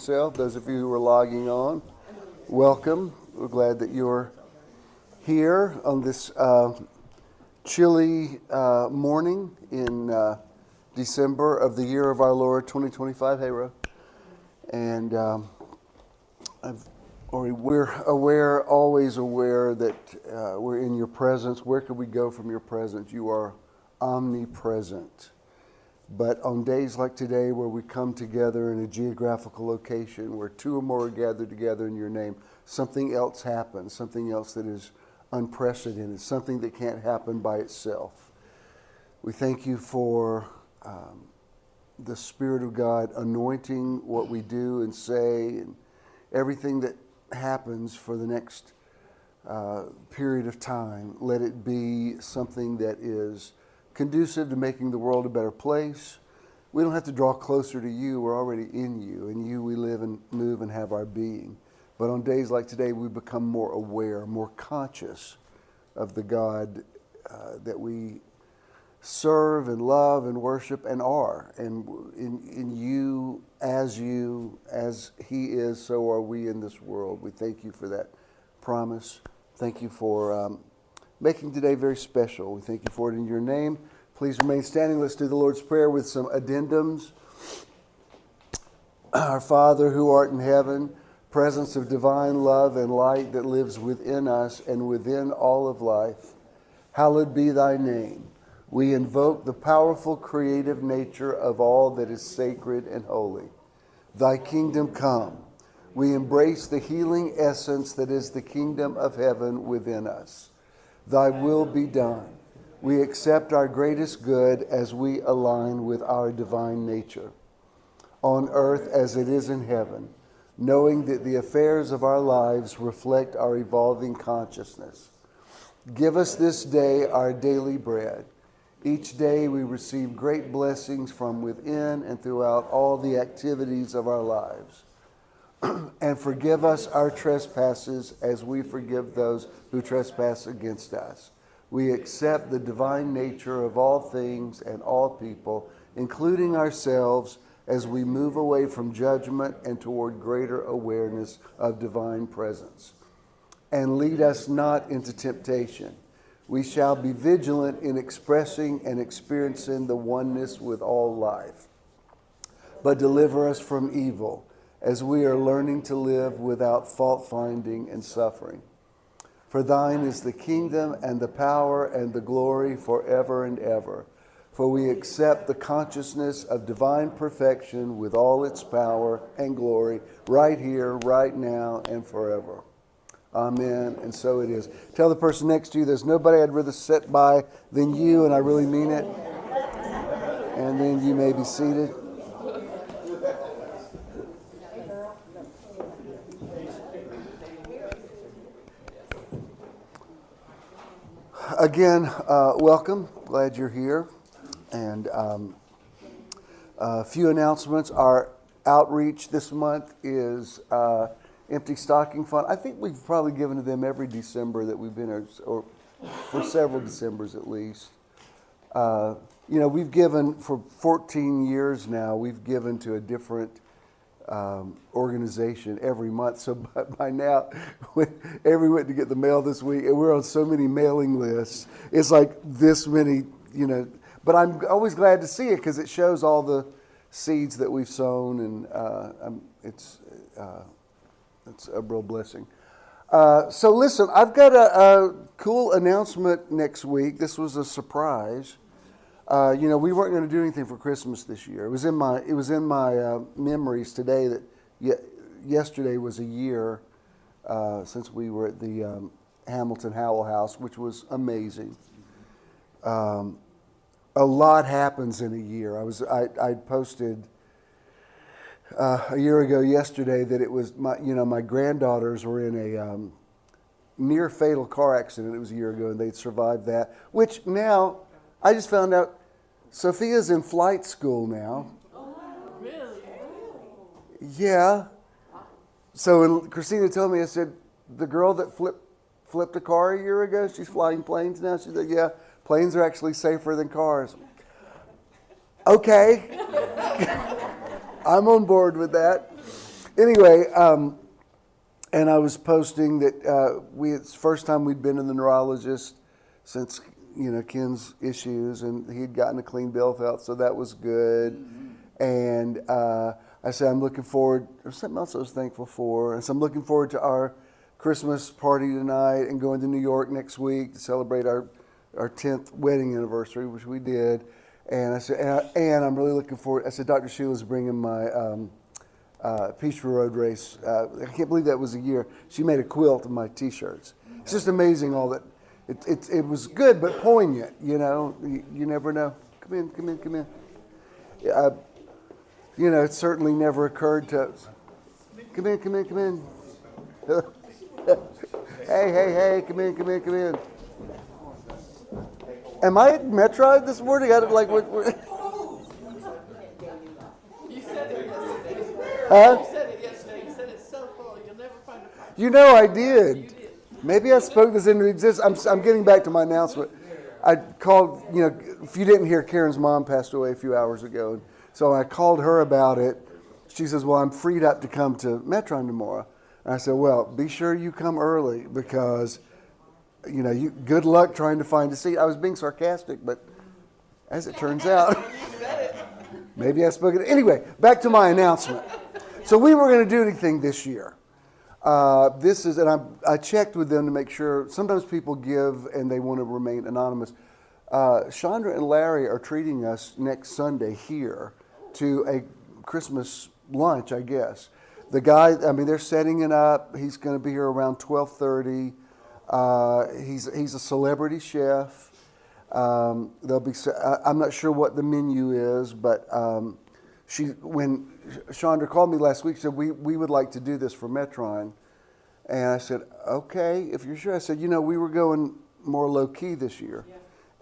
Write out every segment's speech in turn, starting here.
yourself. Those of you who are logging on, welcome. We're glad that you're here on this chilly morning in December of the year of our Lord 2025. Hey, Ro. And we're always aware that we're in your presence. Where could we go from your presence? You are omnipresent. But on days like today where we come together in a geographical location where two or more are gathered together in your name, something else happens, something else that is unprecedented, something that can't happen by itself. We thank you for the Spirit of God anointing what we do and say and everything that happens for the next period of time. Let it be something that is conducive to making the world a better place. We don't have to draw closer to you. We're already in you. In you we live and move and have our being. But on days like today, we become more aware, more conscious of the God that we serve and love and worship and are. And in you, as He is, so are we in this world. We thank you for that promise. Thank you for making today very special. We thank you for it in your name. Please remain standing. Let's do the Lord's Prayer with some addendums. Our Father who art in heaven, presence of divine love and light that lives within us and within all of life, hallowed be thy name. We invoke the powerful creative nature of all that is sacred and holy. Thy kingdom come. We embrace the healing essence that is the kingdom of heaven within us. Thy will be done. We accept our greatest good as we align with our divine nature, on earth as it is in heaven, knowing that the affairs of our lives reflect our evolving consciousness. Give us this day our daily bread. Each day we receive great blessings from within and throughout all the activities of our lives. And forgive us our trespasses as we forgive those who trespass against us. We accept the divine nature of all things and all people, including ourselves, as we move away from judgment and toward greater awareness of divine presence. And lead us not into temptation. We shall be vigilant in expressing and experiencing the oneness with all life. But deliver us from evil, as we are learning to live without fault-finding and suffering. For thine is the kingdom and the power and the glory forever and ever. For we accept the consciousness of divine perfection with all its power and glory right here, right now, and forever. Amen, and so it is. Tell the person next to you, there's nobody I'd rather sit by than you, and I really mean it. And then you may be seated. Again, welcome. Glad you're here. And a few announcements. Our outreach this month is Empty Stocking Fund. I think we've probably given to them every December that we've been here, or for several Decembers at least. We've given for 14 years now. We've given to a different organization every month. So by now, every went to get the mail this week, and we're on so many mailing lists. It's like this many, But I'm always glad to see it because it shows all the seeds that we've sown, and it's a real blessing. So listen, I've got a cool announcement next week. This was a surprise. We weren't going to do anything for Christmas this year. It was in my memories today that yesterday was a year since we were at the Hamilton Howell House, which was amazing. A lot happens in a year. I posted a year ago yesterday that it was my granddaughters were in a near fatal car accident. It was a year ago, and they'd survived that. Which now I just found out Sophia's in flight school now. Oh, really? Yeah. So when Christina told me, I said, the girl that flipped a car a year ago, she's flying planes now. She said, yeah, planes are actually safer than cars. Okay. I'm on board with that. Anyway, and I was posting that it's the first time we'd been to the neurologist since Ken's issues, and he'd gotten a clean bill of health, so that was good. Mm-hmm. And I said I'm looking forward. There's something else I was thankful for, and so I'm looking forward to our Christmas party tonight and going to New York next week to celebrate our 10th wedding anniversary, which we did. And I said, and I'm really looking forward. I said, Dr. Sheila's bringing my Peachtree Road race. I can't believe that was a year. She made a quilt of my T-shirts. It's just amazing all that. It was good, but poignant. You never know. Come in. It certainly never occurred to us. Come in. Hey, come in. Am I at Metro this morning? I don't like what. You said it yesterday. Huh? You said it yesterday. You said it's so full, you'll never find a park. I did. You did. Maybe I spoke this into existence. I'm getting back to my announcement. I called, if you didn't hear, Karen's mom passed away a few hours ago. So I called her about it. She says, well, I'm freed up to come to Metron tomorrow. And I said, well, be sure you come early because, good luck trying to find a seat. I was being sarcastic, but as it turns out, maybe I spoke it. Anyway, back to my announcement. So we were going to do anything this year. I checked with them to make sure. Sometimes people give and they want to remain anonymous. Chandra and Larry are treating us next Sunday here to a Christmas lunch, I guess. The guy, they're setting it up. He's going to be here around 12:30. He's a celebrity chef. I'm not sure what the menu is, but when Chandra called me last week, she said we would like to do this for Metron, and I said okay, if you're sure. I said we were going more low key this year,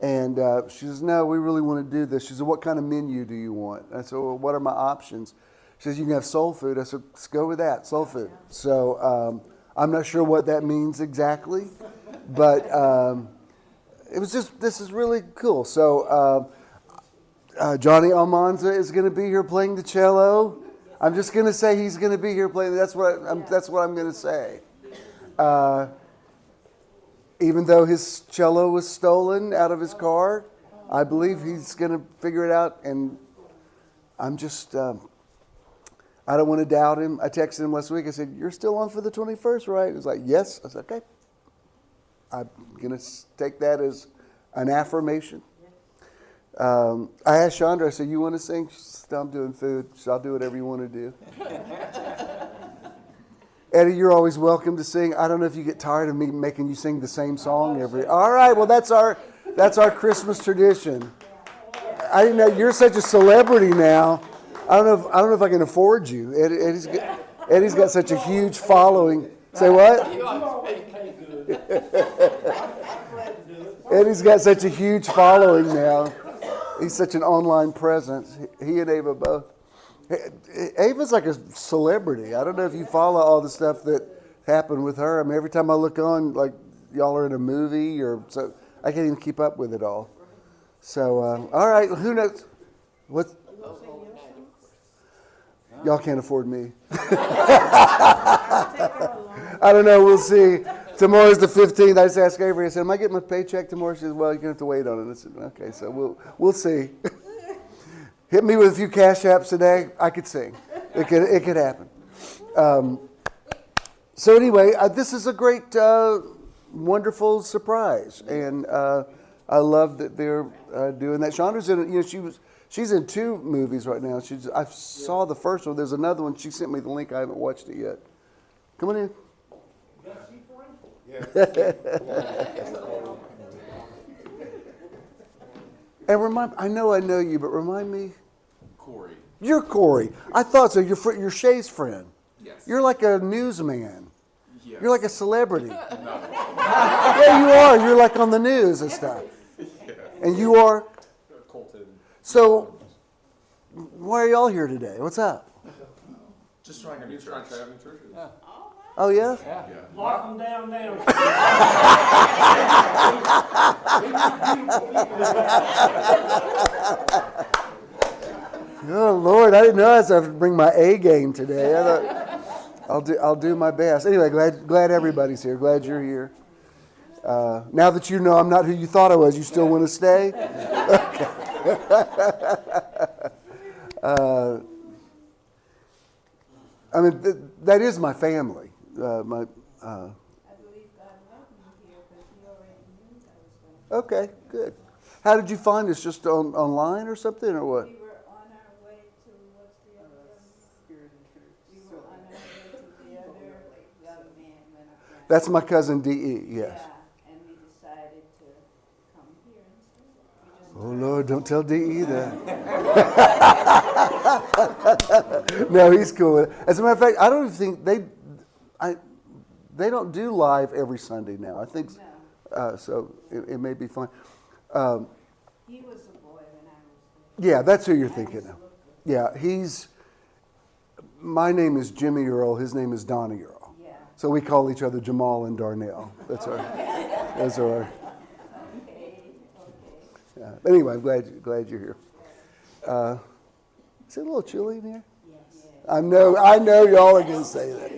and she says no, we really want to do this. She said what kind of menu do you want? I said well, what are my options? She says you can have soul food. I said let's go with that, soul food. So I'm not sure what that means exactly, but it was this is really cool. So Johnny Almanza is going to be here playing the cello. I'm just going to say he's going to be here playing. That's what I'm going to say. Even though his cello was stolen out of his car, I believe he's going to figure it out. And I'm just, I don't want to doubt him. I texted him last week. I said, "You're still on for the 21st, right?" He was like, "Yes." I said, "Okay." I'm going to take that as an affirmation. I asked Chandra, I said, "You want to sing?" She said, "I'm doing food, so I'll do whatever you want to do." Eddie, you're always welcome to sing. I don't know if you get tired of me making you sing the same song every. All right, well that's our Christmas tradition. I didn't know you're such a celebrity now. I don't know if I can afford you. Eddie's got such a huge following. Say what? Eddie's got such a huge following now. He's such an online presence. He and Ava both. Ava's like a celebrity. I don't know if you follow all the stuff that happened with her. Every time I look on, like y'all are in a movie, or so I can't even keep up with it all. So, all right, who knows? What? Y'all can't afford me. I don't know. We'll see. Tomorrow's the 15th. I just asked Avery. I said, "Am I getting my paycheck tomorrow?" She said, "Well, you're gonna have to wait on it." I said, "Okay, so we'll see." Hit me with a few cash apps today. I could sing. It could happen. So anyway, this is a great, wonderful surprise, and I love that they're doing that. Chandra's in. She's in 2 movies right now. I saw the first one. There's another one. She sent me the link. I haven't watched it yet. Come on in. And I know you, but remind me. Corey. You're Corey. I thought so. You're Shay's friend. Yes. You're like a newsman. Yes. You're like a celebrity. No. Yeah, you are. You're like on the news and stuff. Yeah. And you are? Colton. So, why are y'all here today? What's up? Just trying to be church. Having churches. Yeah. Oh, yeah? Yeah. Lock them down now. Oh, Lord, I didn't know I was have to bring my A game today. I thought, I'll do my best. Anyway, glad everybody's here. Glad you're here. Now that you know I'm not who you thought I was, you still want to stay? I mean, that is my family. I believe God led me here because He already knew I was going. Okay, good. How did you find us? Just online or something, or what? We were on our way to what's the other one? Spirit and truth. We were on our way to the other young man when I found. That's my cousin D.E., yes. Yeah, and we decided to come here instead. Oh, Lord, don't tell D.E. that. No, he's cool with it. As a matter of fact, I don't even think they don't do live every Sunday now. I think so. It may be fun. He was a boy when I was there. Yeah, that's who you're thinking of. Yeah, my name is Jimmy Earl. His name is Donnie Earl. Yeah. So we call each other Jamal and Darnell. Those are our. Okay. Yeah. Anyway, I'm glad you're here. Is it a little chilly in here? Yes. I know y'all are going to say that.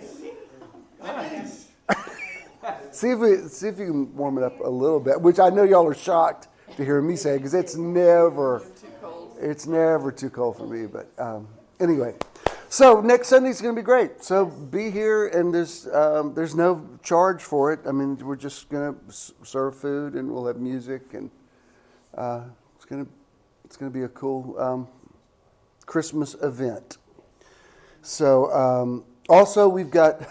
See if you can warm it up a little bit, which I know y'all are shocked to hear me say, because it's never too cold for me. But anyway, so next Sunday's going to be great. So be here, and there's no charge for it. I mean, we're just going to serve food, and we'll have music, and it's going to be a cool Christmas event. So also we've got.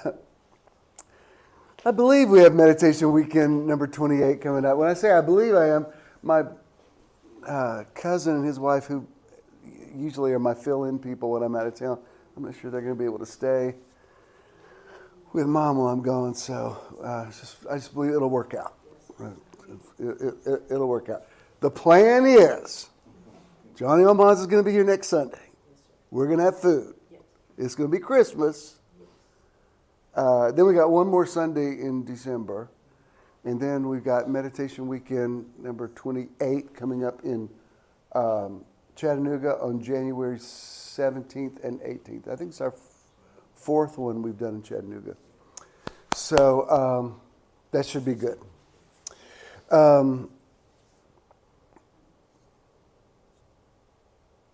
I believe we have Meditation Weekend number 28 coming up. When I say I believe I am, my cousin and his wife, who usually are my fill-in people when I'm out of town, I'm not sure they're going to be able to stay with Mom while I'm gone. So I just believe it'll work out. It'll work out. The plan is Johnny Almanz is going to be here next Sunday. We're going to have food. It's going to be Christmas. Then we got one more Sunday in December, and then we've got Meditation Weekend number 28 coming up in Chattanooga on January 17th and 18th. I think it's our fourth one we've done in Chattanooga. So that should be good.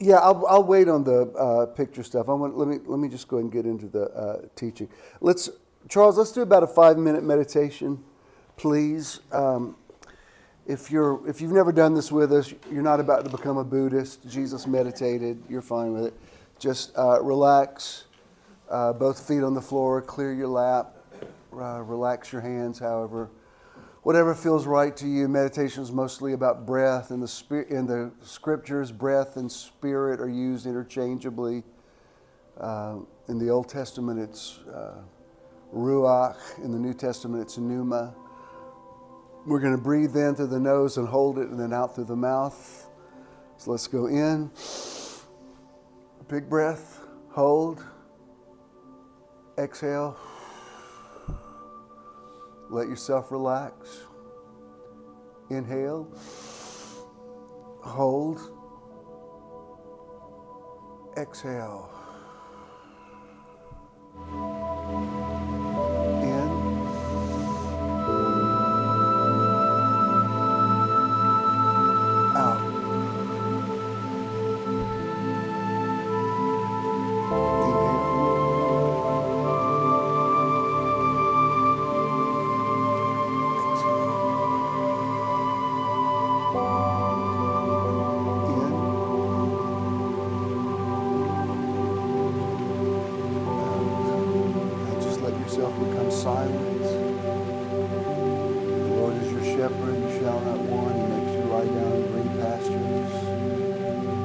Yeah, I'll wait on the picture stuff. Let me just go ahead and get into the teaching. Charles, let's do about a 5-minute meditation, please. If you've never done this with us, you're not about to become a Buddhist. Jesus meditated. You're fine with it. Just relax, both feet on the floor. Clear your lap. Relax your hands. Whatever feels right to you. Meditation is mostly about breath. In the scriptures, breath and spirit are used interchangeably. In the Old Testament, it's ruach. In the New Testament, it's pneuma. We're going to breathe in through the nose and hold it, and then out through the mouth. So let's go in. Big breath. Hold. Exhale. Let yourself relax. Inhale. Hold. Exhale. In. Out. Become silent. The Lord is your shepherd, you shall not want. He makes you lie down in green pastures.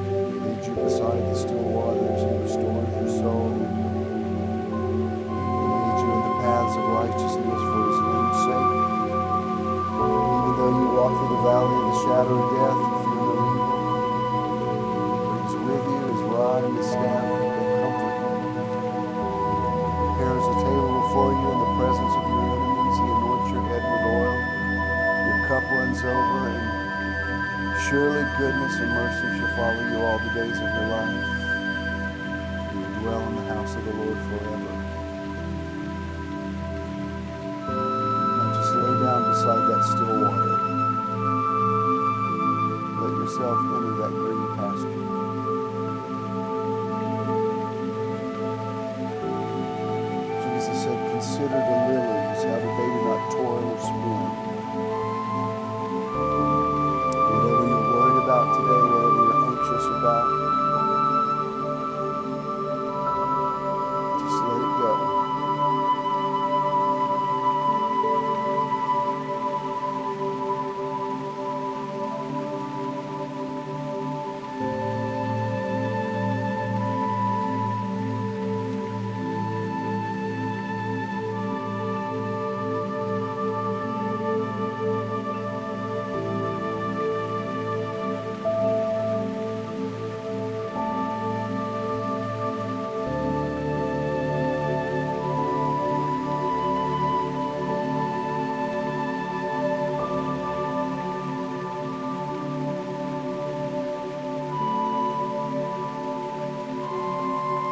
He leads you beside the still waters. He restores your soul. He leads you in the paths of righteousness for His name's sake. Even though you walk through the valley of the shadow of death, you fear no evil. For He's with you, His rod and His staff, they comfort you. Prepares a table before you in the presence of your enemies. He anoints your head with oil. Your cup runs over, and surely goodness and mercy shall follow you all the days of your life. You will dwell in the house of the Lord forever. beside that still water. Let yourself enter that green pasture. Jesus said, consider the lilies, how that they do not toil or spin. Whatever you're worried about today, whatever you're anxious about, just let it go.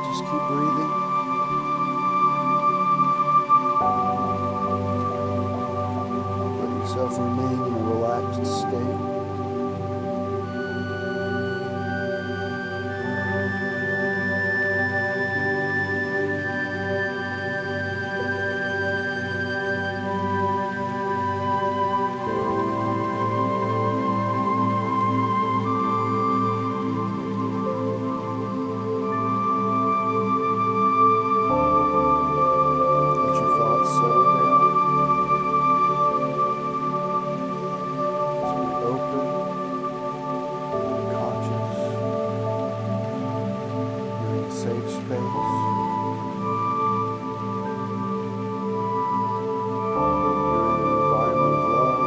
Just keep breathing. Let yourself remain in a relaxed state. Let your thoughts settle down. Just be open, conscious. You're in a safe space. You're in an environment of love.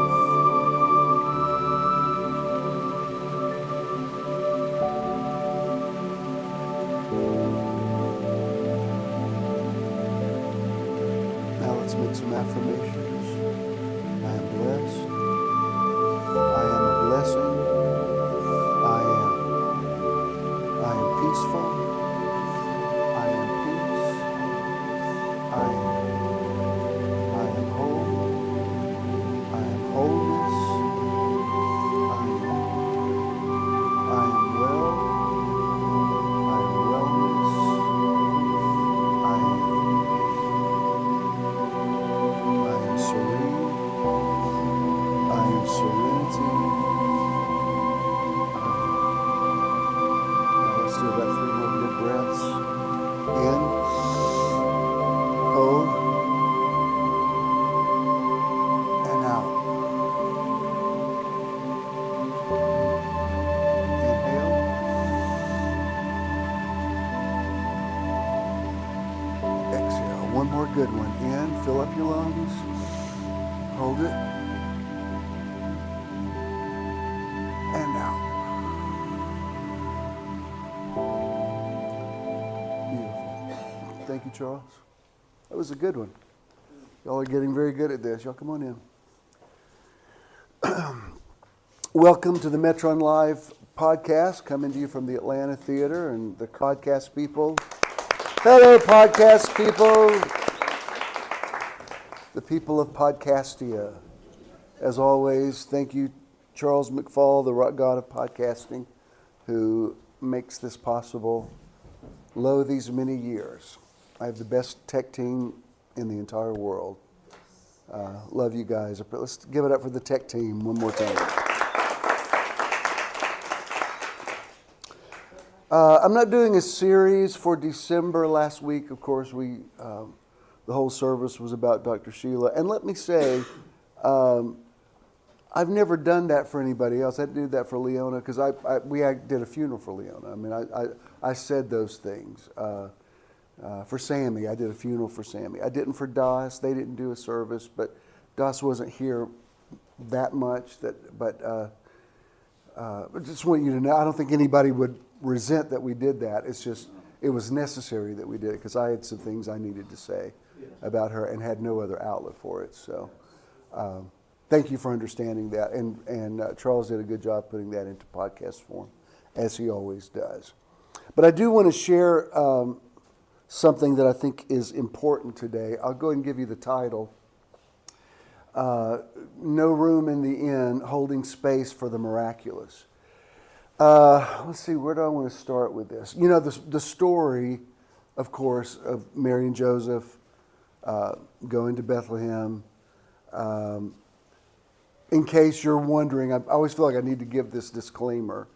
Now let's make some affirmations. I am blessed. I am a blessing. I am peaceful. I am peace. I am whole. I am wholeness. I am well. I am wellness. I am serene. I am serenity. Now let's do about 3 more good breaths. In, hold, and out. Inhale. Exhale. One more good one. In, fill up your lungs. Hold it. And out. Beautiful. Thank you, Charles. That was a good one. Y'all are getting very good at this. Y'all come on in. Welcome to the Metron Live podcast, coming to you from the Atlanta Theater and the podcast people. Hello, podcast people. The people of Podcastia. As always, thank you, Charles McFall, the rock god of podcasting, who makes this possible. Lo, these many years. I have the best tech team in the entire world. Love you guys. Let's give it up for the tech team one more time. I'm not doing a series for December. Last week, of course, the whole service was about Dr. Sheila. And let me say, I've never done that for anybody else. I did that for Leona because we did a funeral for Leona. I mean, I said those things. For Sammy, I did a funeral for Sammy. I didn't for Das. They didn't do a service, but Das wasn't here that much. But I just want you to know, I don't think anybody would resent that we did that. It's just, it was necessary that we did it because I had some things I needed to say about her and had no other outlet for it. So thank you for understanding that. And Charles did a good job putting that into podcast form, as he always does. But I do want to share something that I think is important today. I'll go ahead and give you the title. no room in the inn, holding space for the miraculous. Let's see, where do I want to start with this? You know, the story, of course, of Mary and Joseph going to Bethlehem. In case you're wondering, I always feel like I need to give this disclaimer.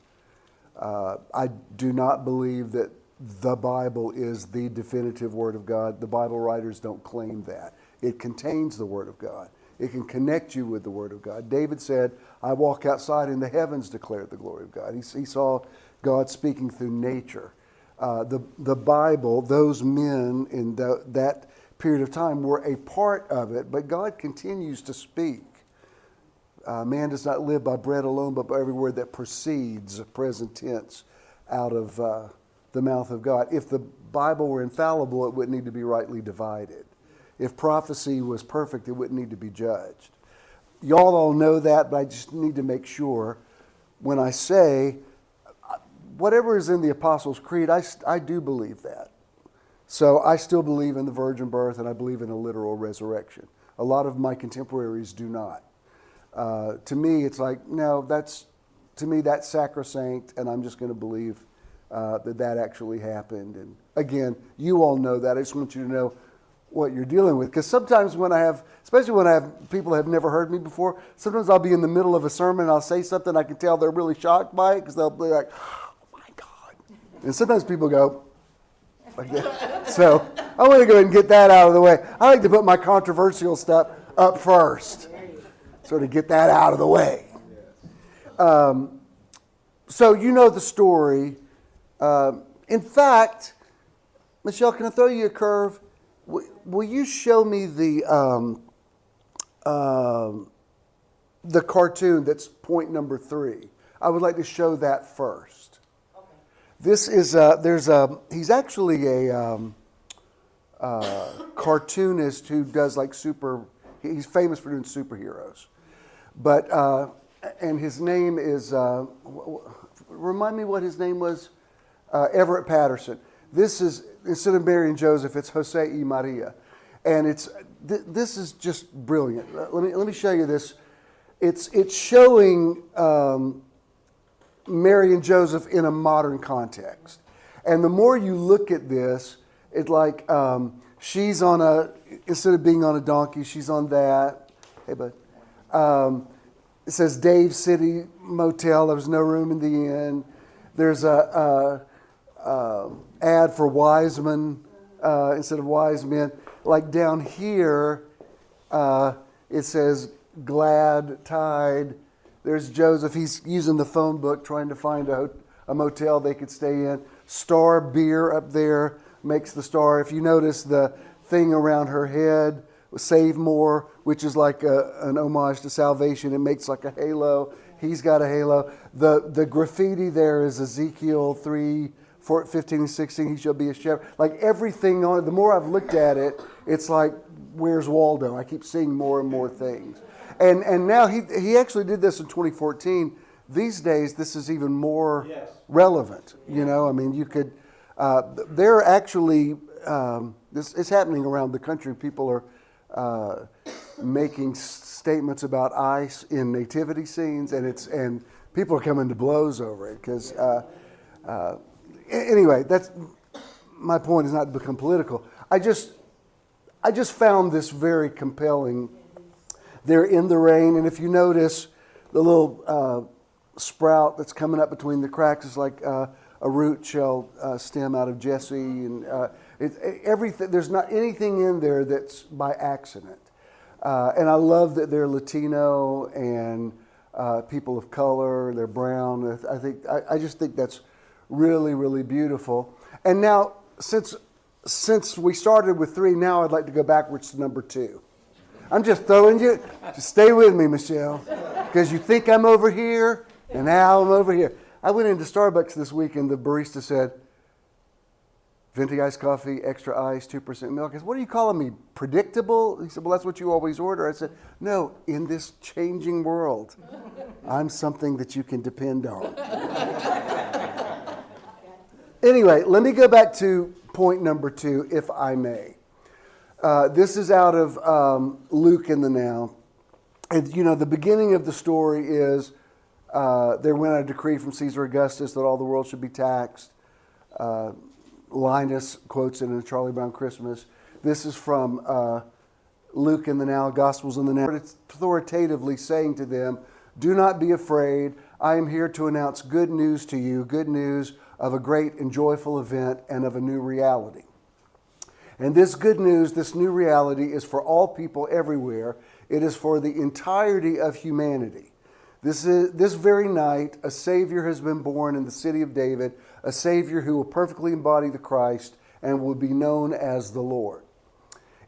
I do not believe that the Bible is the definitive Word of God. The Bible writers don't claim that. It contains the Word of God. It can connect you with the Word of God. David said, I walk outside and the heavens declare the glory of God. He saw God speaking through nature. The Bible, those men in that period of time were a part of it, but God continues to speak. Man does not live by bread alone, but by every word that proceeds, present tense, out of the mouth of God. If the Bible were infallible, it wouldn't need to be rightly divided. If prophecy was perfect, it wouldn't need to be judged. Y'all all know that, but I just need to make sure when I say whatever is in the Apostles' Creed, I do believe that. So I still believe in the virgin birth, and I believe in a literal resurrection. A lot of my contemporaries do not. To me, it's like, no, that's sacrosanct, and I'm just going to believe that actually happened. And again, you all know that. I just want you to know what you're dealing with. Because sometimes especially when I have people that have never heard me before, sometimes I'll be in the middle of a sermon and I'll say something, I can tell they're really shocked by it because they'll be like, oh my God. And sometimes people go like that. So I want to go ahead and get that out of the way. I like to put my controversial stuff up first. Sort of get that out of the way. So you know the story. In fact, Michelle, can I throw you a curve? Will you show me the cartoon that's point number 3? I would like to show that first. Okay. This is he's actually a cartoonist who does like he's famous for doing superheroes. But, and his name is, remind me what his name was? Everett Patterson. This is, instead of Mary and Joseph, it's Jose y Maria. And this is just brilliant. Let me show you this. It's showing Mary and Joseph in a modern context. And the more you look at this, it's like she's instead of being on a donkey, she's on that. Hey, bud. It says Dave City Motel. There was no room in the inn. There's a ad for Wiseman instead of wise men. Like down here, it says Glad Tide. There's Joseph. He's using the phone book trying to find a motel they could stay in. Star Beer up there makes the star. If you notice the thing around her head, Save More, which is like an homage to salvation. It makes like a halo. He's got a halo. The graffiti there is Ezekiel 3:15 and 16. He shall be a shepherd. Like everything on it, the more I've looked at it, it's like, where's Waldo? I keep seeing more and more things. And now he actually did this in 2014. These days, this is even more relevant. You know, I mean, you could, they're actually, this is happening around the country. People are making statements about ICE in nativity scenes, and people are coming to blows over it because anyway, that's my point. Is not to become political. I just found this very compelling. They're in the rain, and if you notice the little sprout that's coming up between the cracks is like a root shall stem out of Jesse, and everything. There's not anything in there that's by accident. And I love that they're Latino and people of color. They're brown. I just think that's really, really beautiful. And now, since we started with 3, now I'd like to go backwards to number 2. I'm just throwing you. Just stay with me, Michelle, because you think I'm over here, and now I'm over here. I went into Starbucks this week, and the barista said, "Venti iced coffee, extra ice, 2% milk." I said, "What are you calling me, predictable?" He said, "Well, that's what you always order." I said, "No, in this changing world, I'm something that you can depend on." Anyway, let me go back to point number 2, if I may. This is out of Luke in the Now. And, the beginning of the story is there went a decree from Caesar Augustus that all the world should be taxed. Linus quotes it in a Charlie Brown Christmas. This is from Luke in the Now, Gospels in the Now. It's authoritatively saying to them, do not be afraid. I am here to announce good news to you, good news of a great and joyful event and of a new reality. And this good news, this new reality is for all people everywhere. It is for the entirety of humanity. This very night, a Savior has been born in the city of David, a Savior who will perfectly embody the Christ and will be known as the Lord.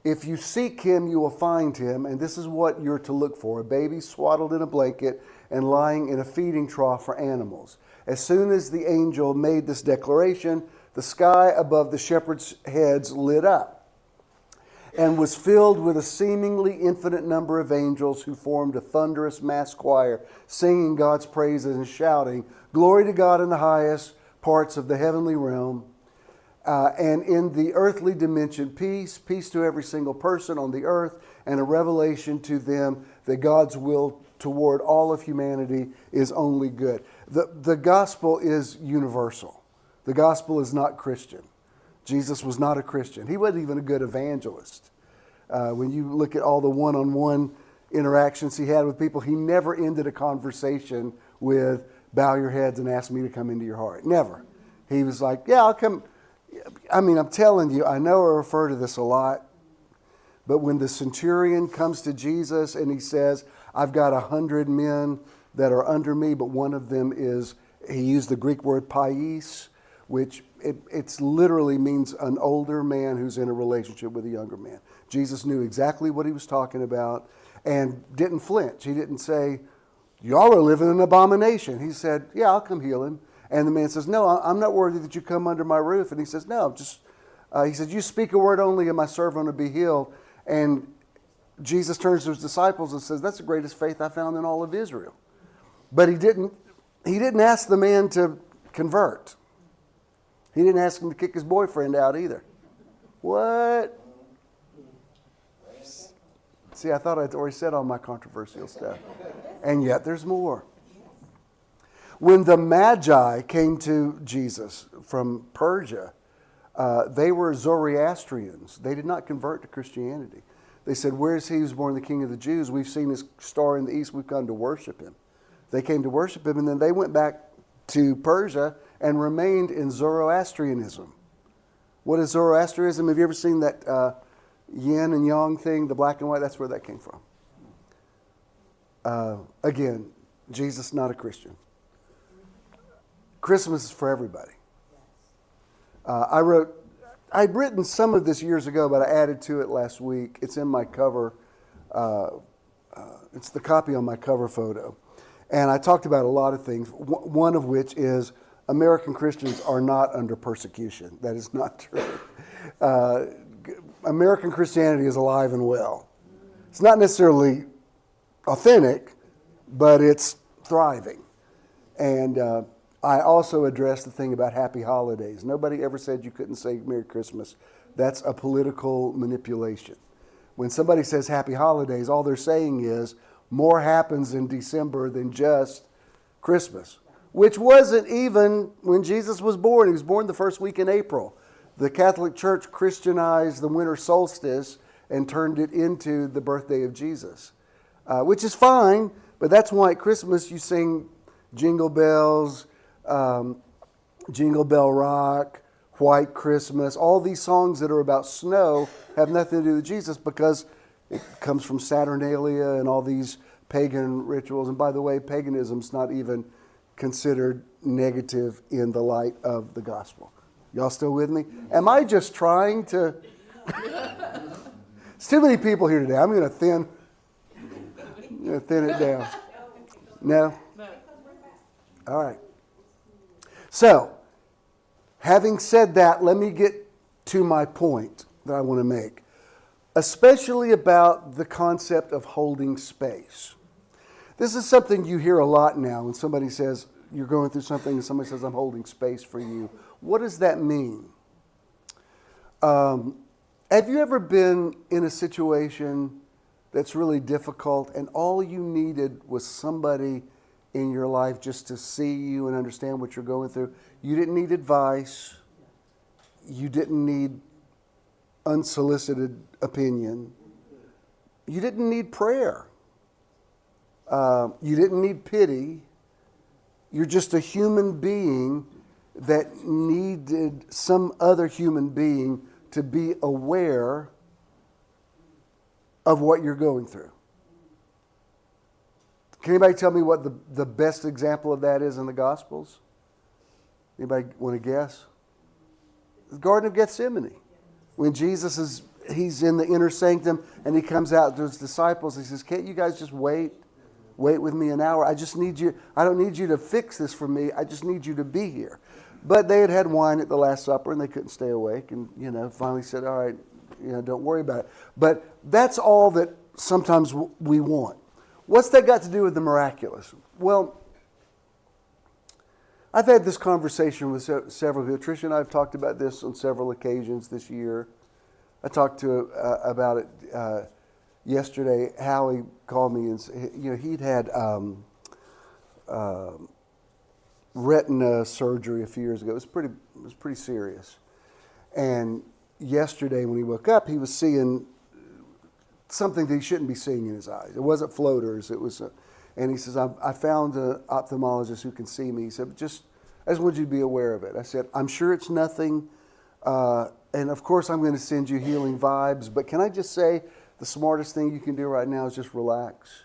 If you seek him, you will find him, and this is what you're to look for: a baby swaddled in a blanket and lying in a feeding trough for animals. As soon as the angel made this declaration, the sky above the shepherds' heads lit up and was filled with a seemingly infinite number of angels who formed a thunderous mass choir, singing God's praises and shouting, "Glory to God in the highest parts of the heavenly realm, and in the earthly dimension, peace to every single person on the earth, and a revelation to them that God's will toward all of humanity is only good." The gospel is universal. The gospel is not Christian. Jesus was not a Christian. He wasn't even a good evangelist. When you look at all the one-on-one interactions he had with people, he never ended a conversation with, "Bow your heads and ask me to come into your heart." Never. He was like, "Yeah, I'll come." I mean, I'm telling you, I know I refer to this a lot, but when the centurion comes to Jesus and he says, "I've got 100 men that are under me, but one of them is," he used the Greek word pais, which it literally means an older man who's in a relationship with a younger man. Jesus knew exactly what he was talking about and didn't flinch. He didn't say, "Y'all are living in abomination." He said, "Yeah, I'll come heal him." And the man says, "No, I'm not worthy that you come under my roof." And he says, "No, he said, you speak a word only and my servant will be healed." And Jesus turns to his disciples and says, "That's the greatest faith I found in all of Israel." But he didn't ask the man to convert. He didn't ask him to kick his boyfriend out either. What? See, I thought I'd already said all my controversial stuff. And yet there's more. When the Magi came to Jesus from Persia, they were Zoroastrians. They did not convert to Christianity. They said, "Where is he who's born the King of the Jews? We've seen his star in the east. We've come to worship him." They came to worship him, and then they went back to Persia and remained in Zoroastrianism. What is Zoroastrianism? Have you ever seen that yin and yang thing, the black and white? That's where that came from. Again, Jesus not a Christian. Christmas is for everybody. I'd written some of this years ago, but I added to it last week. It's in my cover. It's the copy on my cover photo. And I talked about a lot of things, one of which is American Christians are not under persecution. That is not true. American Christianity is alive and well. It's not necessarily authentic, but it's thriving. And I also addressed the thing about happy holidays. Nobody ever said you couldn't say Merry Christmas. That's a political manipulation. When somebody says happy holidays, all they're saying is more happens in December than just Christmas, which wasn't even when Jesus was born. He was born the first week in April. The Catholic Church Christianized the winter solstice and turned it into the birthday of Jesus, which is fine, but that's why at Christmas you sing Jingle Bells, Jingle Bell Rock, White Christmas. All these songs that are about snow have nothing to do with Jesus because it comes from Saturnalia and all these pagan rituals. And by the way, paganism's not even considered negative in the light of the gospel. Y'all still with me? Am I just trying to... There's too many people here today. I'm going to thin it down. No? All right. So, having said that, let me get to my point that I want to make, especially about the concept of holding space. This is something you hear a lot now when somebody says, you're going through something and somebody says, "I'm holding space for you." What does that mean? Have you ever been in a situation that's really difficult, and all you needed was somebody in your life just to see you and understand what you're going through. You didn't need advice. You didn't need unsolicited opinion. You didn't need prayer. You didn't need pity. You're just a human being that needed some other human being to be aware of what you're going through. Can anybody tell me what the best example of that is in the Gospels? Anybody want to guess? The Garden of Gethsemane. When Jesus he's in the inner sanctum and he comes out to his disciples, he says, can't you guys just wait with me an hour? I just need you. I don't need you to fix this for me. I just need you to be here. But they had wine at the Last Supper and they couldn't stay awake, and finally said, all right, don't worry about it. But that's all that sometimes we want. What's that got to do with the miraculous? Well, I've had this conversation with several people. Tricia and I have talked about this on several occasions this year. I talked about it yesterday. Howie called me and he'd had retina surgery a few years ago. It was pretty serious. And yesterday when he woke up, he was seeing something that he shouldn't be seeing in his eyes. It wasn't floaters. It was, and he says, I found an ophthalmologist who can see me. He said, I just want you to be aware of it. I said, I'm sure it's nothing. And of course, I'm going to send you healing vibes. But can I just say, the smartest thing you can do right now is just relax.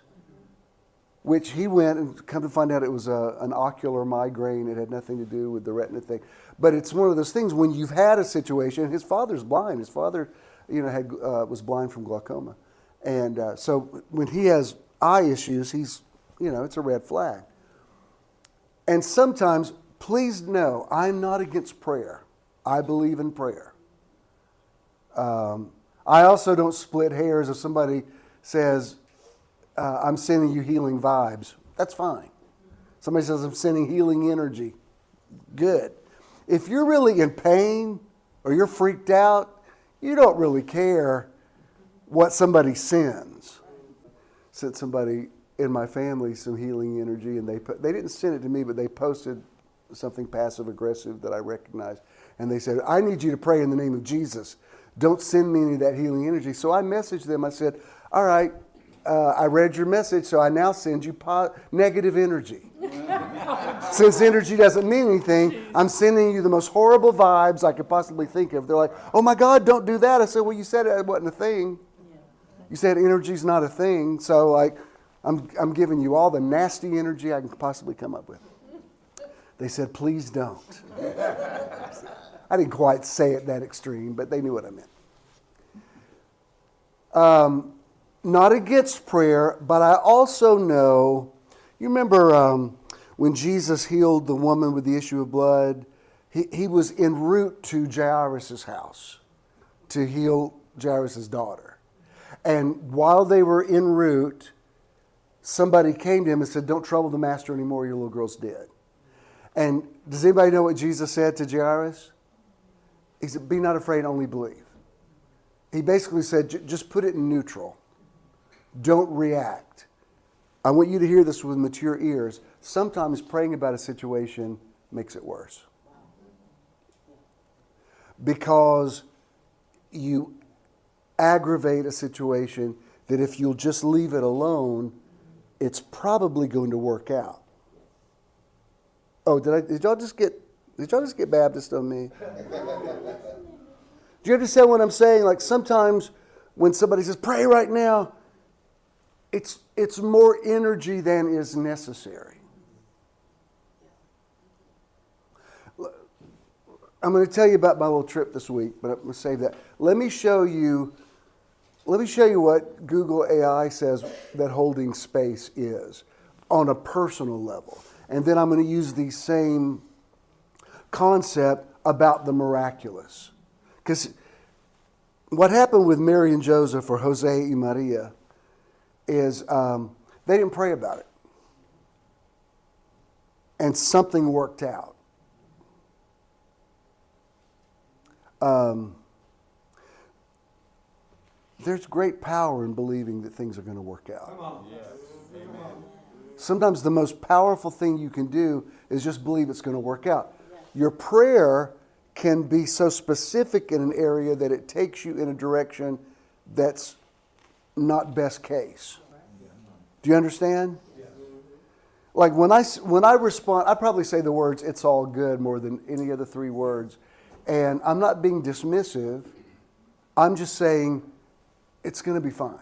Which he went and come to find out it was an ocular migraine. It had nothing to do with the retina thing. But it's one of those things when you've had a situation. His father's blind. His father, was blind from glaucoma. And so when he has eye issues, he's, it's a red flag. And sometimes, please know, I'm not against prayer. I believe in prayer. I also don't split hairs if somebody says, I'm sending you healing vibes. That's fine. Somebody says, I'm sending healing energy. Good. If you're really in pain or you're freaked out, you don't really care what somebody sends. Sent somebody in my family some healing energy, and they didn't send it to me, but they posted something passive aggressive that I recognized. And they said, I need you to pray in the name of Jesus. Don't send me any of that healing energy. So I messaged them. I said, all right, I read your message, so I now send you negative energy. Since energy doesn't mean anything, I'm sending you the most horrible vibes I could possibly think of. They're like, oh my God, don't do that. I said, well, you said it wasn't a thing. You said energy's not a thing. So I'm giving you all the nasty energy I can possibly come up with. They said, please don't. I didn't quite say it that extreme, but they knew what I meant. Not against prayer, but I also know, you remember when Jesus healed the woman with the issue of blood, he was en route to Jairus' house to heal Jairus' daughter. And while they were en route, somebody came to him and said, don't trouble the master anymore, your little girl's dead. And does anybody know what Jesus said to Jairus? He said, be not afraid, only believe. He basically said, just put it in neutral. Don't react. I want you to hear this with mature ears. Sometimes praying about a situation makes it worse. Because you aggravate a situation that if you'll just leave it alone, it's probably going to work out. Oh, did y'all just get Baptist on me? Do you understand what I'm saying? Like sometimes when somebody says, pray right now, it's more energy than is necessary. I'm going to tell you about my little trip this week, but I'm going to save that. Let me show you what Google AI says that holding space is on a personal level. And then I'm going to use the same concept about the miraculous. Because what happened with Mary and Joseph, or Jose y Maria, is they didn't pray about it. And something worked out. there's great power in believing that things are going to work out. Come on. Yes. Amen. Sometimes the most powerful thing you can do is just believe it's going to work out. Your prayer can be so specific in an area that it takes you in a direction that's not best case. Do you understand? Like when I respond, I probably say the words "it's all good" more than any of the three words. And I'm not being dismissive. I'm just saying it's going to be fine.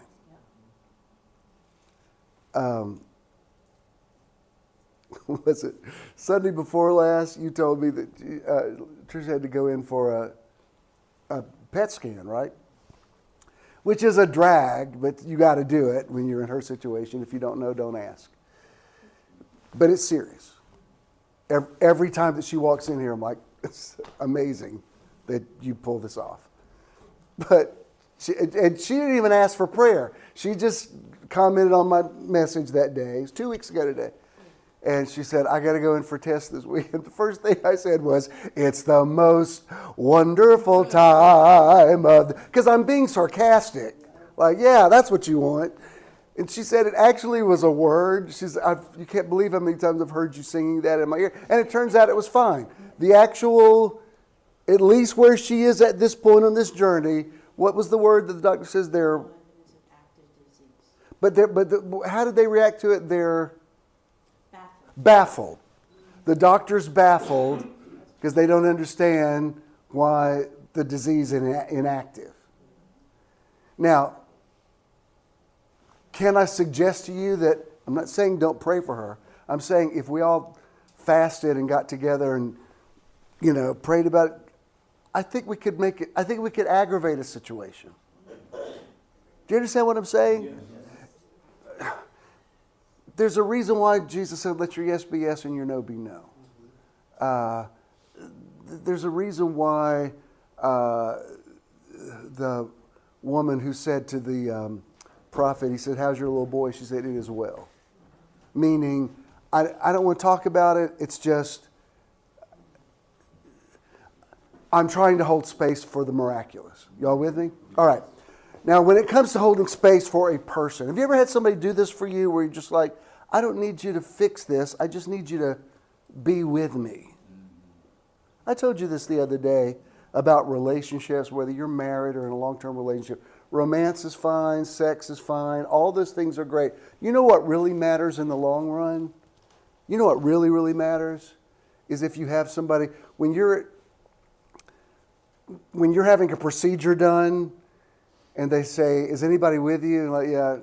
Was it Sunday before last? You told me that Tricia had to go in for a PET scan, right? Which is a drag, but you got to do it when you're in her situation. If you don't know, don't ask. But it's serious. Every time that she walks in here, I'm like, it's amazing that you pull this off. But she didn't even ask for prayer. She just commented on my message that day. It was 2 weeks ago today. And she said, I got to go in for a test this week. And the first thing I said was, it's the most wonderful time of... Because I'm being sarcastic. Like, yeah, that's what you want. And she said it actually was a word. She said, you can't believe how many times I've heard you singing that in my ear. And it turns out it was fine. The actual, at least where she is at this point on this journey, what was the word that the doctor says they're... But how did they react to it? They're... Baffled. The doctor's baffled because they don't understand why the disease is inactive. Now, can I suggest to you that, I'm not saying don't pray for her. I'm saying if we all fasted and got together and, prayed about it, I think we could make it, I think we could aggravate a situation. Do you understand what I'm saying? Yes. There's a reason why Jesus said, let your yes be yes and your no be no. There's a reason why the woman who said to the prophet, he said, how's your little boy? She said, it is well. Meaning, I don't want to talk about it. It's just, I'm trying to hold space for the miraculous. Y'all with me? All right. Now, when it comes to holding space for a person, have you ever had somebody do this for you where you're just like, I don't need you to fix this. I just need you to be with me. I told you this the other day about relationships, whether you're married or in a long-term relationship. Romance is fine. Sex is fine. All those things are great. You know what really matters in the long run? You know what really, really matters? Is if you have somebody, when you're having a procedure done and they say, is anybody with you? And like, yeah,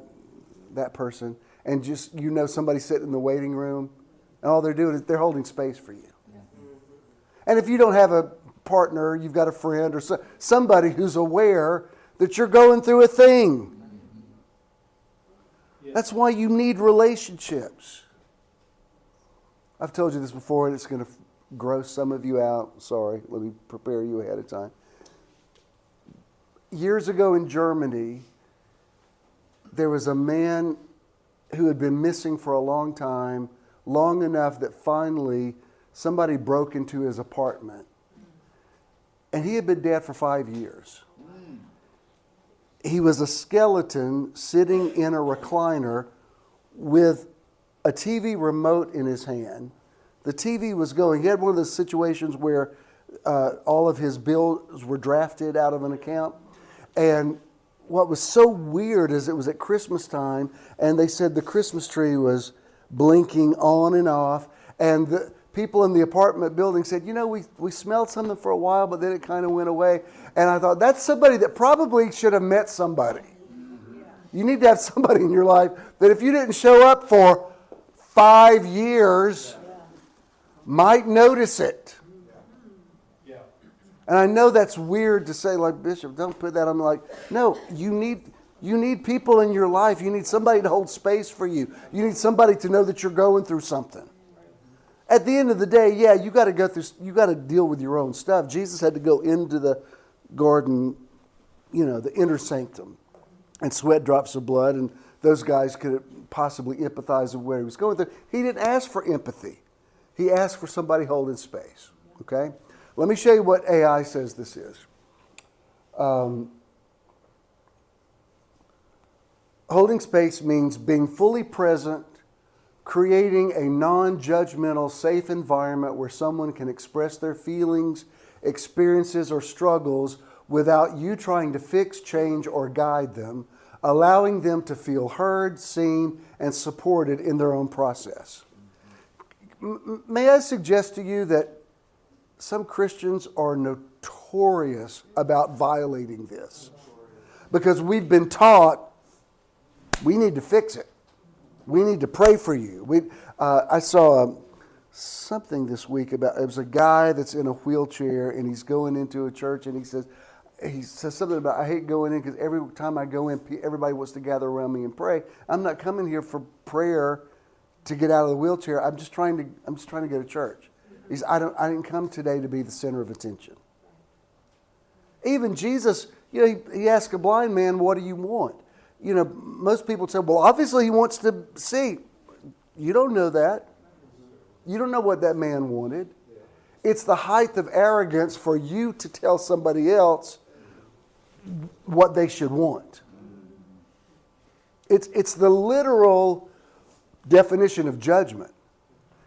that person. And just, somebody sitting in the waiting room, and all they're doing is they're holding space for you. Yeah. And if you don't have a partner, you've got a friend or somebody who's aware that you're going through a thing. Yeah. That's why you need relationships. I've told you this before, and it's going to gross some of you out. Sorry, let me prepare you ahead of time. Years ago in Germany, there was a man who had been missing for a long time, long enough that finally somebody broke into his apartment. And he had been dead for 5 years. He was a skeleton sitting in a recliner with a TV remote in his hand. The TV was going. He had one of those situations where all of his bills were drafted out of an account. And what was so weird is it was at Christmas time, and they said the Christmas tree was blinking on and off, and the people in the apartment building said, we smelled something for a while, but then it kind of went away. And I thought, that's somebody that probably should have met somebody. You need to have somebody in your life that if you didn't show up for 5 years, might notice it. And I know that's weird to say, like, Bishop, don't put that on me. Like, no, you need people in your life. You need somebody to hold space for you. You need somebody to know that you're going through something. At the end of the day, yeah, you got to deal with your own stuff. Jesus had to go into the garden, the inner sanctum, and sweat drops of blood, and those guys could possibly empathize with where he was going through. He didn't ask for empathy. He asked for somebody holding space. Okay? Let me show you what AI says this is. Holding space means being fully present, creating a non-judgmental, safe environment where someone can express their feelings, experiences, or struggles without you trying to fix, change, or guide them, allowing them to feel heard, seen, and supported in their own process. May I suggest to you that some Christians are notorious about violating this because we've been taught we need to fix it. We need to pray for you. I saw something this week about, it was a guy that's in a wheelchair and he's going into a church and he says something about, I hate going in because every time I go in, everybody wants to gather around me and pray. I'm not coming here for prayer to get out of the wheelchair. I'm just trying to go to church. I didn't come today to be the center of attention. Even Jesus, he asked a blind man, what do you want? Most people say, well, obviously he wants to see. You don't know that. You don't know what that man wanted. It's the height of arrogance for you to tell somebody else what they should want. It's the literal definition of judgment.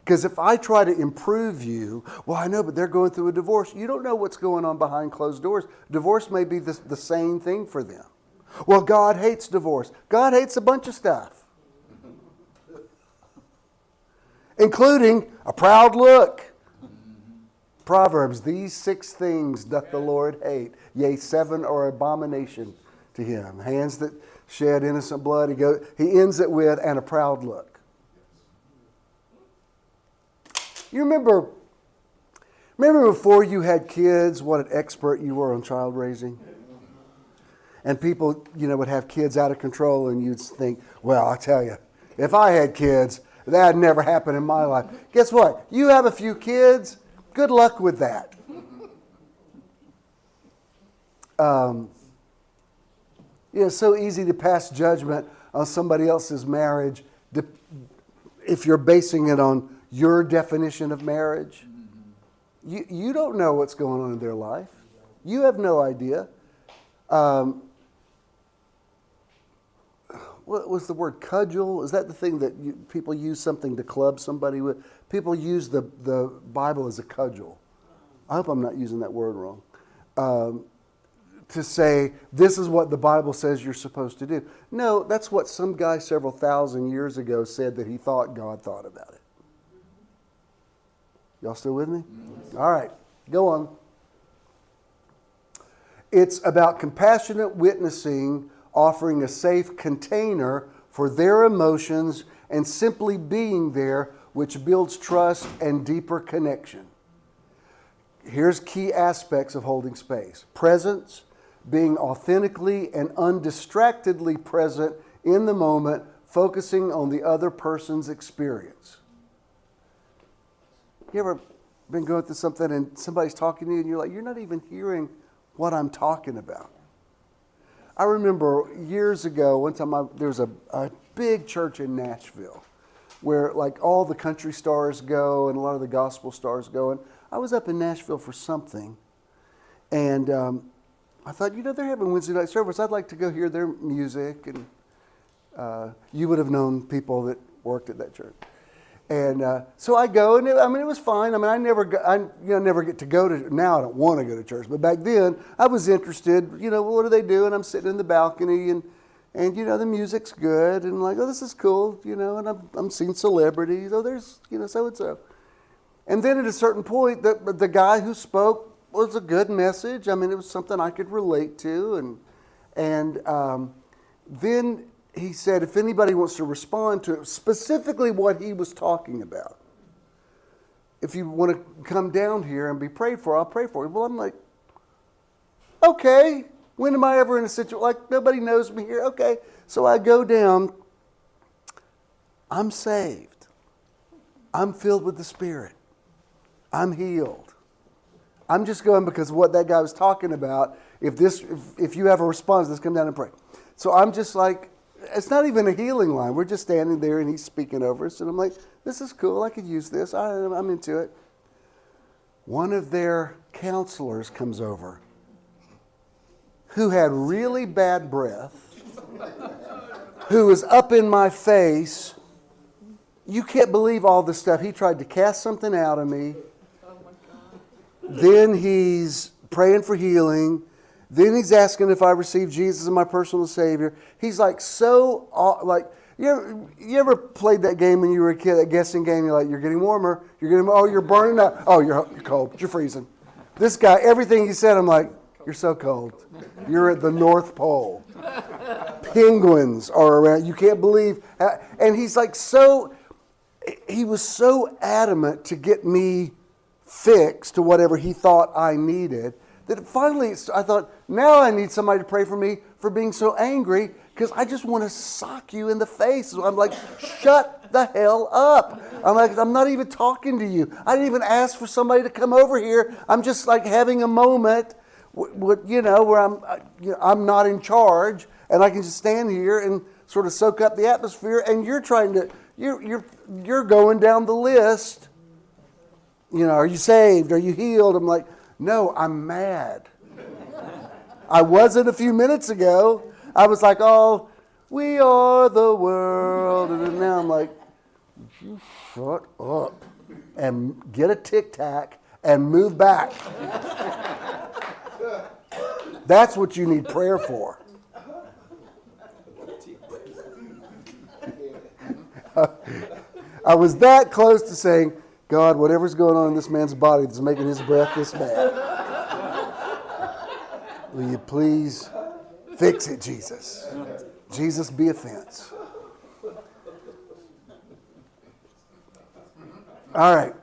Because if I try to improve you, well, I know, but they're going through a divorce. You don't know what's going on behind closed doors. Divorce may be the same thing for them. Well, God hates divorce. God hates a bunch of stuff, including a proud look. Proverbs, these 6 things doth the Lord hate. Yea, 7 are abomination to him. Hands that shed innocent blood. He ends it with, and a proud look. You remember before you had kids, what an expert you were on child raising? And people, would have kids out of control and you'd think, well, I tell you, if I had kids, that'd never happen in my life. Guess what? You have a few kids, good luck with that. It's so easy to pass judgment on somebody else's marriage if you're basing it on your definition of marriage. You don't know what's going on in their life. You have no idea. What was the word cudgel? Is that the thing that people use something to club somebody with? People use the Bible as a cudgel. I hope I'm not using that word wrong. To say, this is what the Bible says you're supposed to do. No, that's what some guy several thousand years ago said that he thought God thought about it. Y'all still with me? All right, go on. It's about compassionate witnessing, offering a safe container for their emotions and simply being there, which builds trust and deeper connection. Here's key aspects of holding space. Presence, being authentically and undistractedly present in the moment, focusing on the other person's experience. You ever been going through something and somebody's talking to you and you're like, you're not even hearing what I'm talking about? I remember years ago, one time there was a big church in Nashville where like all the country stars go and a lot of the gospel stars go. And I was up in Nashville for something and I thought, they're having Wednesday night service. I'd like to go hear their music. And you would have known people that worked at that church. And so I go, and it was fine. I never get to go to. Now I don't want to go to church, but back then I was interested. What do they do? And I'm sitting in the balcony, and the music's good, and I'm like, oh, this is cool, And I'm seeing celebrities. Oh, there's so and so. And then at a certain point, the guy who spoke was a good message. It was something I could relate to, and then he said, if anybody wants to respond to it, specifically what he was talking about, if you want to come down here and be prayed for, I'll pray for you. Well, I'm like, okay, when am I ever in a situation, like nobody knows me here? Okay, so I go down, I'm saved. I'm filled with the Spirit. I'm healed. I'm just going because of what that guy was talking about. If you have a response, let's come down and pray. So I'm just like, it's not even a healing line. We're just standing there and he's speaking over us. And I'm like, this is cool. I could use this. I'm into it. One of their counselors comes over who had really bad breath who was up in my face. You can't believe all the stuff. He tried to cast something out of me. Oh my God. Then he's praying for healing. Then he's asking if I receive Jesus as my personal Savior. He's like you ever played that game when you were a kid, that guessing game? You're like, you're getting warmer. You're burning up. Oh, you're cold. You're freezing. This guy, everything he said, I'm like, you're so cold. You're at the North Pole. Penguins are around. You can't believe. And he's like he was so adamant to get me fixed to whatever he thought I needed that finally I thought, now I need somebody to pray for me for being so angry because I just want to sock you in the face. I'm like, shut the hell up. I'm like, I'm not even talking to you. I didn't even ask for somebody to come over here. I'm just like having a moment, where I'm not in charge and I can just stand here and sort of soak up the atmosphere. And you're trying to, you're going down the list. Are you saved? Are you healed? I'm like, no, I'm mad. I wasn't a few minutes ago. I was like, oh, we are the world. And now I'm like, you shut up and get a Tic Tac and move back. That's what you need prayer for. I was that close to saying, God, whatever's going on in this man's body that's making his breath this bad, will you please fix it, Jesus? Jesus, be offense. All right.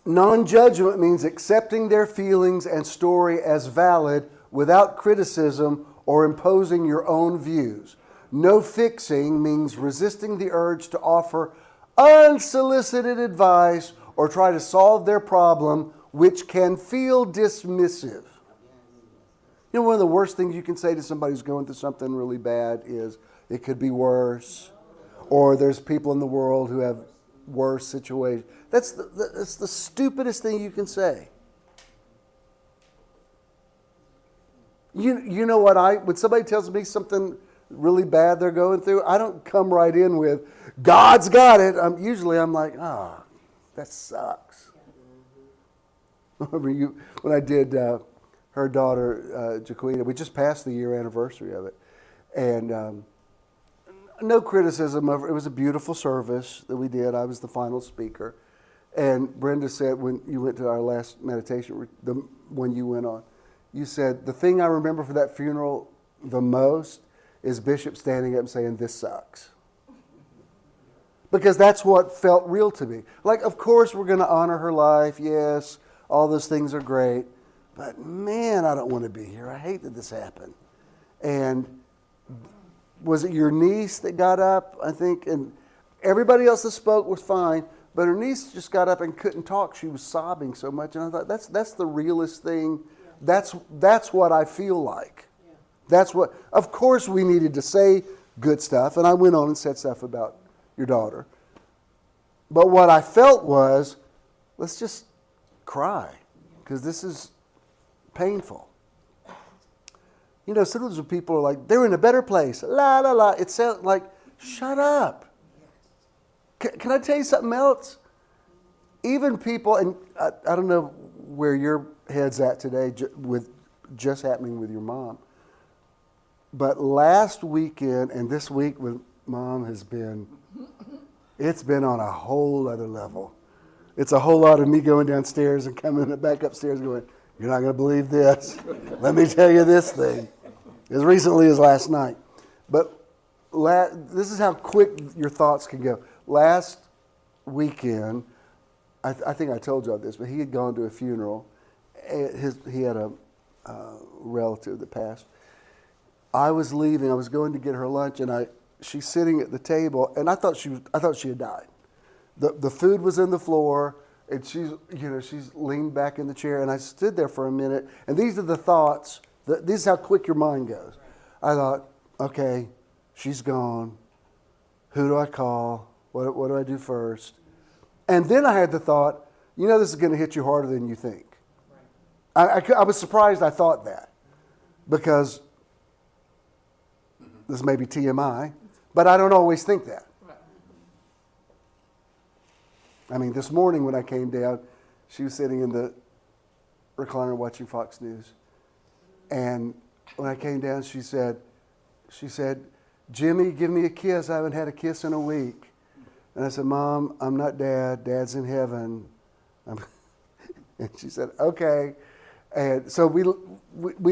Non-judgment means accepting their feelings and story as valid without criticism or imposing your own views. No fixing means resisting the urge to offer unsolicited advice or try to solve their problem, which can feel dismissive. One of the worst things you can say to somebody who's going through something really bad is, it could be worse, or there's people in the world who have worse situations. That's the stupidest thing you can say. You know what when somebody tells me something really bad they're going through, I don't come right in with, God's got it. I'm like, that sucks. Remember when I did her daughter, Jaquita, we just passed the year anniversary of it. And no criticism of it. It was a beautiful service that we did. I was the final speaker. And Brenda said, when you went to our last meditation, the one you went on, you said, the thing I remember for that funeral the most is Bishop standing up and saying, this sucks. Because that's what felt real to me. Like, of course, we're going to honor her life. Yes, all those things are great. But man, I don't want to be here. I hate that this happened. And was it your niece that got up, I think? And everybody else that spoke was fine. But her niece just got up and couldn't talk. She was sobbing so much. And I thought, that's the realest thing. That's what I feel like. That's what, of course we needed to say good stuff. And I went on and said stuff about your daughter. But what I felt was, let's just cry. Because this is painful. Sometimes when people are like, they're in a better place. La, la, la. It sounds like, shut up. Can I tell you something else? Even people, and I don't know where your head's at today with just happening with your mom. But last weekend and this week with Mom it's been on a whole other level. It's a whole lot of me going downstairs and coming back upstairs going, you're not going to believe this. Let me tell you this thing. As recently as last night. But this is how quick your thoughts can go. Last weekend, I think I told y'all this, but he had gone to a funeral. He had a relative that passed. I was leaving. I was going to get her lunch, and she's sitting at the table, and I thought she had died. The food was in the floor, and she's leaned back in the chair, and I stood there for a minute, and these are the thoughts. This is how quick your mind goes. I thought, okay, she's gone. Who do I call? What do I do first? And then I had the thought, this is going to hit you harder than you think. I was surprised I thought that, because this may be TMI, But I don't always think that. Right. I mean, this morning when I came down, she was sitting in the recliner watching Fox News. And when I came down, she said, Jimmy, give me a kiss. I haven't had a kiss in a week. And I said, Mom, I'm not Dad. Dad's in heaven. And she said, okay. And so we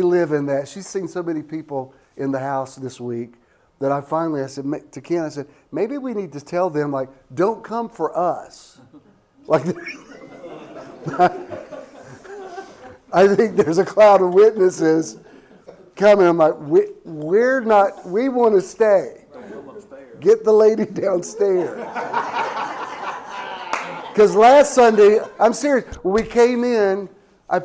live in that. She's seen so many people in the house this week that I said to Ken, I said, maybe we need to tell them, like, don't come for us. Like, I think there's a cloud of witnesses coming. I'm like, we're not, we want to stay. Get the lady downstairs. Because last Sunday, I'm serious, when we came in, I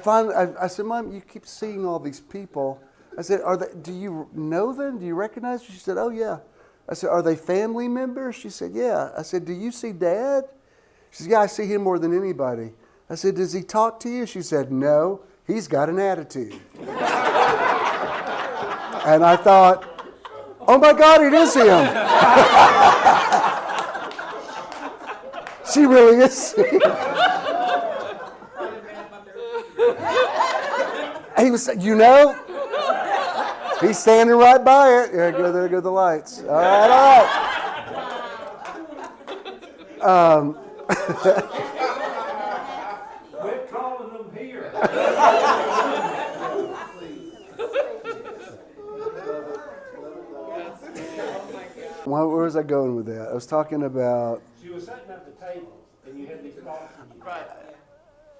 said, Mom, you keep seeing all these people. I said, do you know them? Do you recognize them? She said, oh, yeah. I said, are they family members? She said, yeah. I said, do you see Dad? She said, yeah, I see him more than anybody. I said, does he talk to you? She said, no, he's got an attitude. And I thought, oh my God, it is him. She really is. He was, he's standing right by it. Yeah, there go the lights. All right. Quit calling them here. Where was I going with that? I was talking about... She was setting up the tables, and you had these thoughts. Right.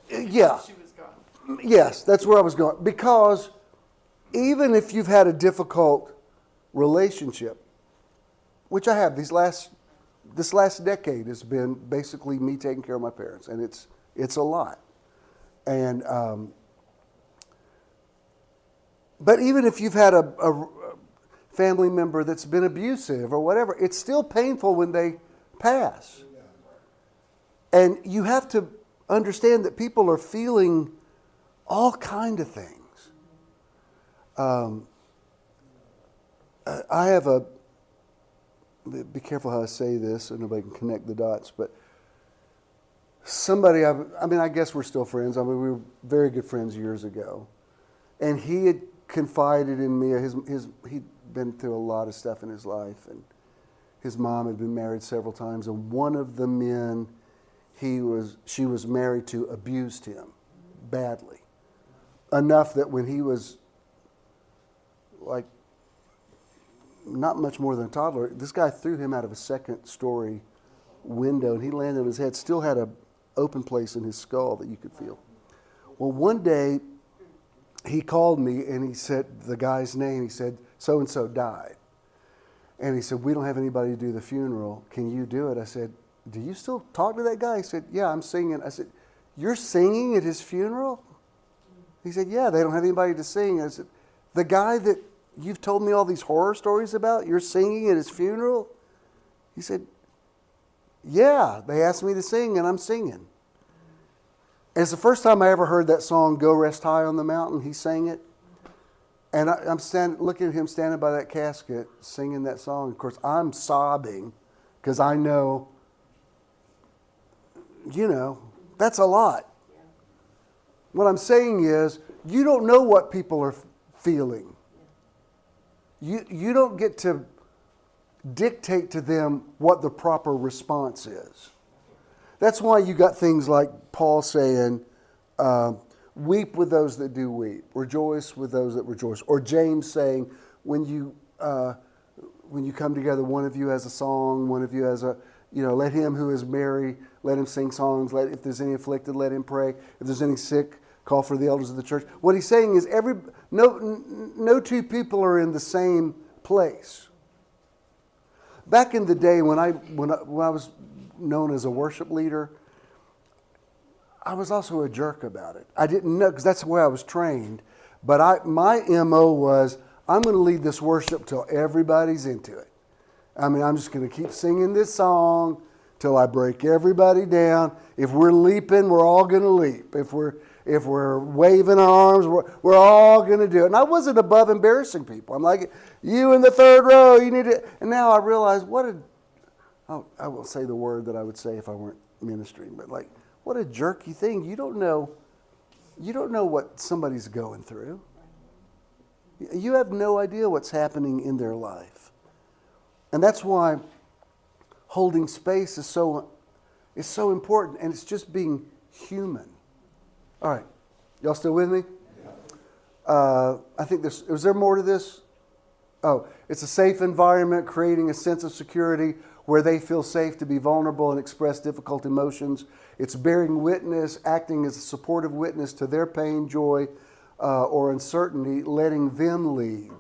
Yeah. She was gone. Yes, that's where I was going. Because even if you've had a difficult relationship, which I have, this last decade has been basically me taking care of my parents, and it's a lot. And but even if you've had a family member that's been abusive or whatever, it's still painful when they pass. And you have to understand that people are feeling all kind of things. I have be careful how I say this so nobody can connect the dots, but somebody, I guess we're still friends. We were very good friends years ago. And he had confided in me, he'd been through a lot of stuff in his life, and his mom had been married several times, and one of the men she was married to abused him badly. Enough that when he was like not much more than a toddler, this guy threw him out of a second-story window, and he landed on his head, still had an open place in his skull that you could feel. Well, one day, he called me, and he said the guy's name. He said, so-and-so died. And he said, we don't have anybody to do the funeral. Can you do it? I said, do you still talk to that guy? He said, yeah, I'm singing. I said, you're singing at his funeral? He said, yeah, they don't have anybody to sing. I said, the guy that you've told me all these horror stories about, you're singing at his funeral? He said, yeah, they asked me to sing, and I'm singing. And it's the first time I ever heard that song, Go Rest High on the Mountain. He sang it. And I'm looking at him standing by that casket, singing that song. Of course, I'm sobbing because I know, that's a lot. What I'm saying is, you don't know what people are feeling. You don't get to dictate to them what the proper response is. That's why you got things like Paul saying, weep with those that do weep, rejoice with those that rejoice. Or James saying, when you come together, one of you has a song, one of you has let him who is merry, let him sing songs. If there's any afflicted, let him pray. If there's any sick, call for the elders of the church. What he's saying is no two people are in the same place. Back in the day when I was known as a worship leader, I was also a jerk about it. I didn't know, because that's the way I was trained. But my MO was, I'm going to lead this worship till everybody's into it. I'm just going to keep singing this song till I break everybody down. If we're leaping, we're all going to leap. If we're if we're waving our arms, we're all going to do it. And I wasn't above embarrassing people. I'm like, you in the third row, you need to. And now I realize I won't say the word that I would say if I weren't ministering, but like, what a jerky thing. You don't know what somebody's going through. You have no idea what's happening in their life. And that's why holding space is so important, and it's just being human. All right. Y'all still with me? I think is there more to this? Oh, it's a safe environment, creating a sense of security where they feel safe to be vulnerable and express difficult emotions. It's bearing witness, acting as a supportive witness to their pain, joy, or uncertainty, letting them lead.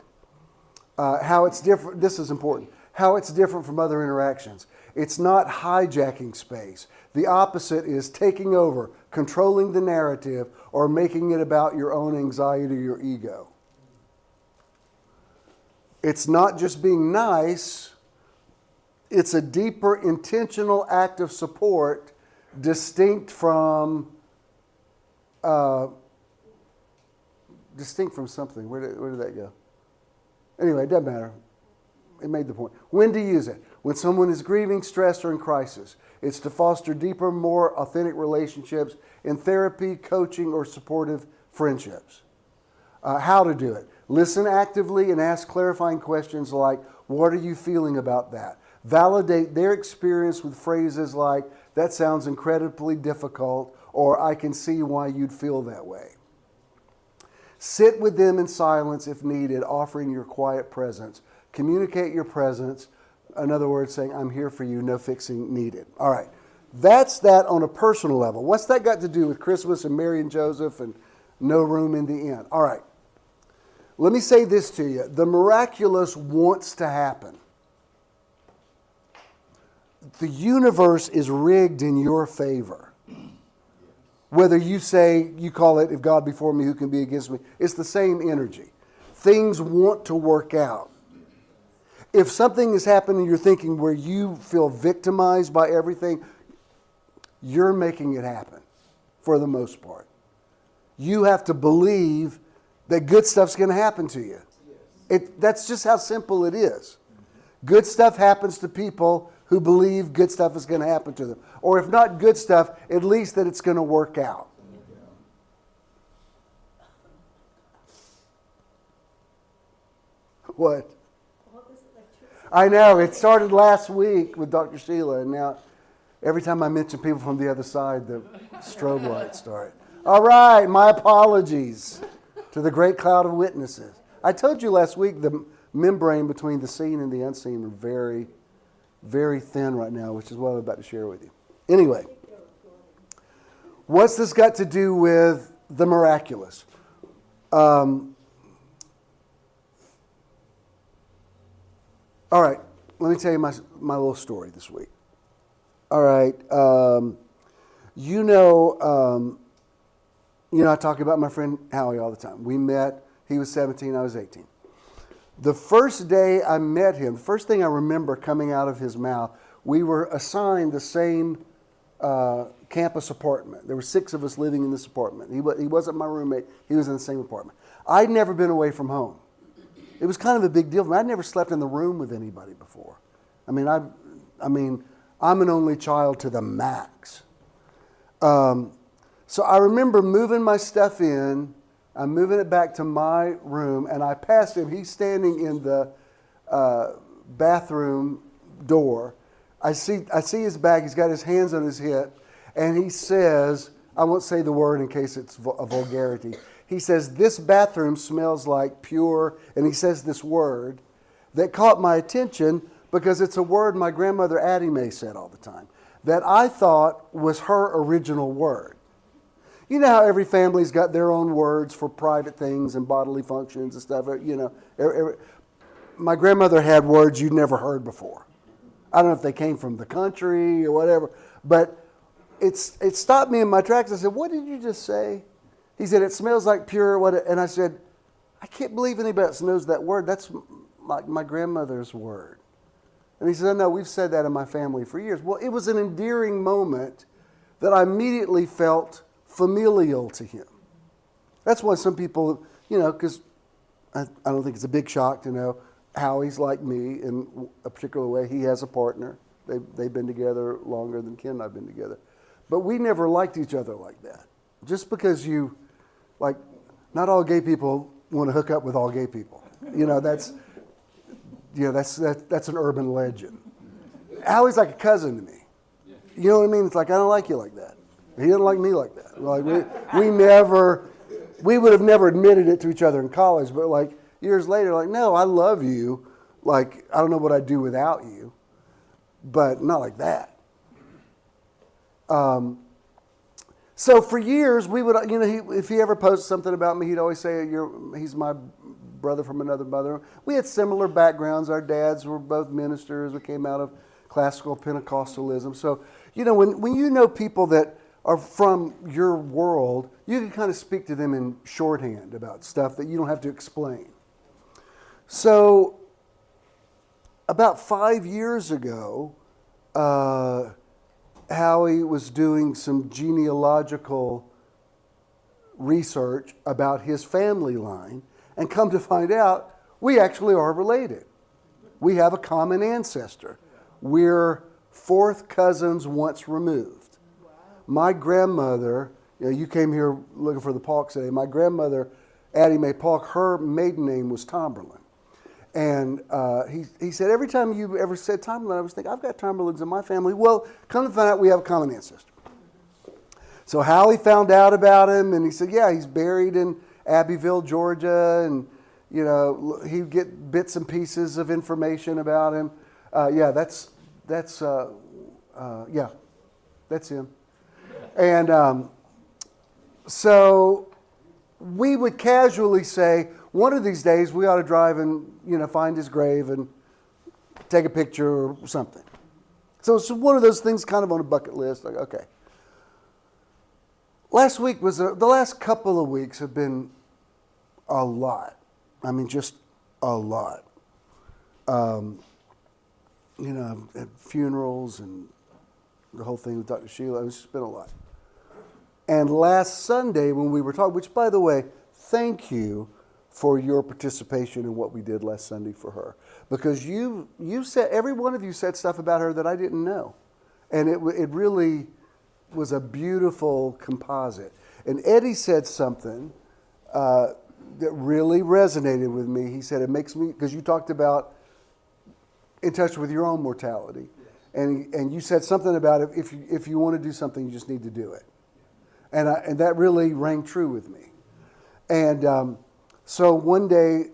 How it's different, this is important, how it's different from other interactions. It's not hijacking space. The opposite is taking over, controlling the narrative, or making it about your own anxiety or your ego. It's not just being nice, it's a deeper intentional act of support distinct from something. Where did that go? Anyway, it doesn't matter. It made the point. When to use it? When someone is grieving, stressed, or in crisis. It's to foster deeper, more authentic relationships in therapy, coaching, or supportive friendships. How to do it? Listen actively and ask clarifying questions like, what are you feeling about that? Validate their experience with phrases like, that sounds incredibly difficult, or I can see why you'd feel that way. Sit with them in silence if needed, offering your quiet presence. Communicate your presence. In other words, saying, I'm here for you, no fixing needed. All right. That's that on a personal level. What's that got to do with Christmas and Mary and Joseph and no room in the inn? All right. Let me say this to you. The miraculous wants to happen. The universe is rigged in your favor. Whether you say, you call it, if God be for me, who can be against me? It's the same energy. Things want to work out. If something is happening, you're thinking where you feel victimized by everything, you're making it happen for the most part. You have to believe that good stuff's going to happen to you. That's just how simple it is. Good stuff happens to people who believe good stuff is going to happen to them. Or if not good stuff, at least that it's going to work out. What? I know. It started last week with Dr. Sheila, and now every time I mention people from the other side, the strobe lights start. All right, my apologies to the great cloud of witnesses. I told you last week the membrane between the seen and the unseen are very, very thin right now, which is what I'm about to share with you. Anyway, what's this got to do with the miraculous? All right, let me tell you my little story this week. All right, I talk about my friend Howie all the time. We met, he was 17, I was 18. The first day I met him, the first thing I remember coming out of his mouth, we were assigned the same campus apartment. There were 6 of us living in this apartment. He wasn't my roommate, he was in the same apartment. I'd never been away from home. It was kind of a big deal for me. I'd never slept in the room with anybody before. I'm an only child to the max. So I remember moving my stuff in. I'm moving it back to my room, and I passed him. He's standing in the bathroom door. I see his bag. He's got his hands on his hip, and he says, I won't say the word in case it's a vulgarity. He says, this bathroom smells like pure, and he says this word that caught my attention because it's a word my grandmother Addie Mae said all the time that I thought was her original word. You know how every family's got their own words for private things and bodily functions and stuff. My grandmother had words you'd never heard before. I don't know if they came from the country or whatever, but it stopped me in my tracks. I said, what did you just say? He said, it smells like pure what? And I said, I can't believe anybody else knows that word. That's like my grandmother's word. And he said, oh, no, we've said that in my family for years. Well, it was an endearing moment that I immediately felt familial to him. That's why some people, because I don't think it's a big shock to know Howie's like me in a particular way. He has a partner. They've been together longer than Ken and I have been together. But we never liked each other like that. Just because not all gay people want to hook up with all gay people. That's an urban legend. Howie's like a cousin to me. You know what I mean? It's like, I don't like you like that. He didn't like me like that. Like we would have never admitted it to each other in college, but like years later, like, no, I love you. Like, I don't know what I'd do without you, but not like that. So for years, we would, if he ever posted something about me, he'd always say, he's my brother from another mother. We had similar backgrounds. Our dads were both ministers. We came out of classical Pentecostalism. So, when you know people that are from your world, you can kind of speak to them in shorthand about stuff that you don't have to explain. So about 5 years ago, Howie was doing some genealogical research about his family line, and come to find out, we actually are related. We have a common ancestor. We're fourth cousins once removed. Wow. My grandmother, you came here looking for the Polks today. My grandmother, Addie Mae Polk, her maiden name was Tomberlin. And he said, every time you ever said Tomberlin, I was thinking, I've got Tomberlins in my family. Well, come to find out we have a common ancestor. So Howie found out about him, and he said, yeah, he's buried in Abbeville, Georgia, and, he'd get bits and pieces of information about him. That's him. And so we would casually say, one of these days we ought to drive and, find his grave and take a picture or something. So it's one of those things kind of on a bucket list. Like, okay. Last week the last couple of weeks have been a lot. I mean, just a lot. At funerals and the whole thing with Dr. Sheila, it's just been a lot. And last Sunday when we were talking, which by the way, thank you for your participation in what we did last Sunday for her. Because you said, every one of you said stuff about her that I didn't know. And it really was a beautiful composite. And Eddie said something that really resonated with me. He said, it makes me, because you talked about in touch with your own mortality. And you said something about if you want to do something, you just need to do it. And that really rang true with me. And so one day,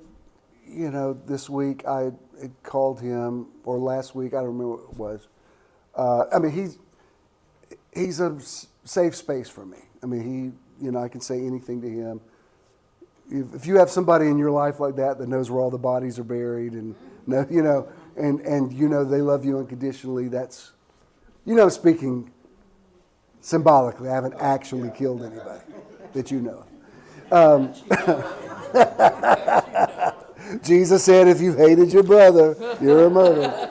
this week I had called him, or last week, I don't remember what it was. He's a safe space for me. I mean, I can say anything to him. If you have somebody in your life like that knows where all the bodies are buried, and they love you unconditionally, that's, speaking symbolically. I haven't actually killed anybody that you know. Jesus said, if you've hated your brother, you're a murderer.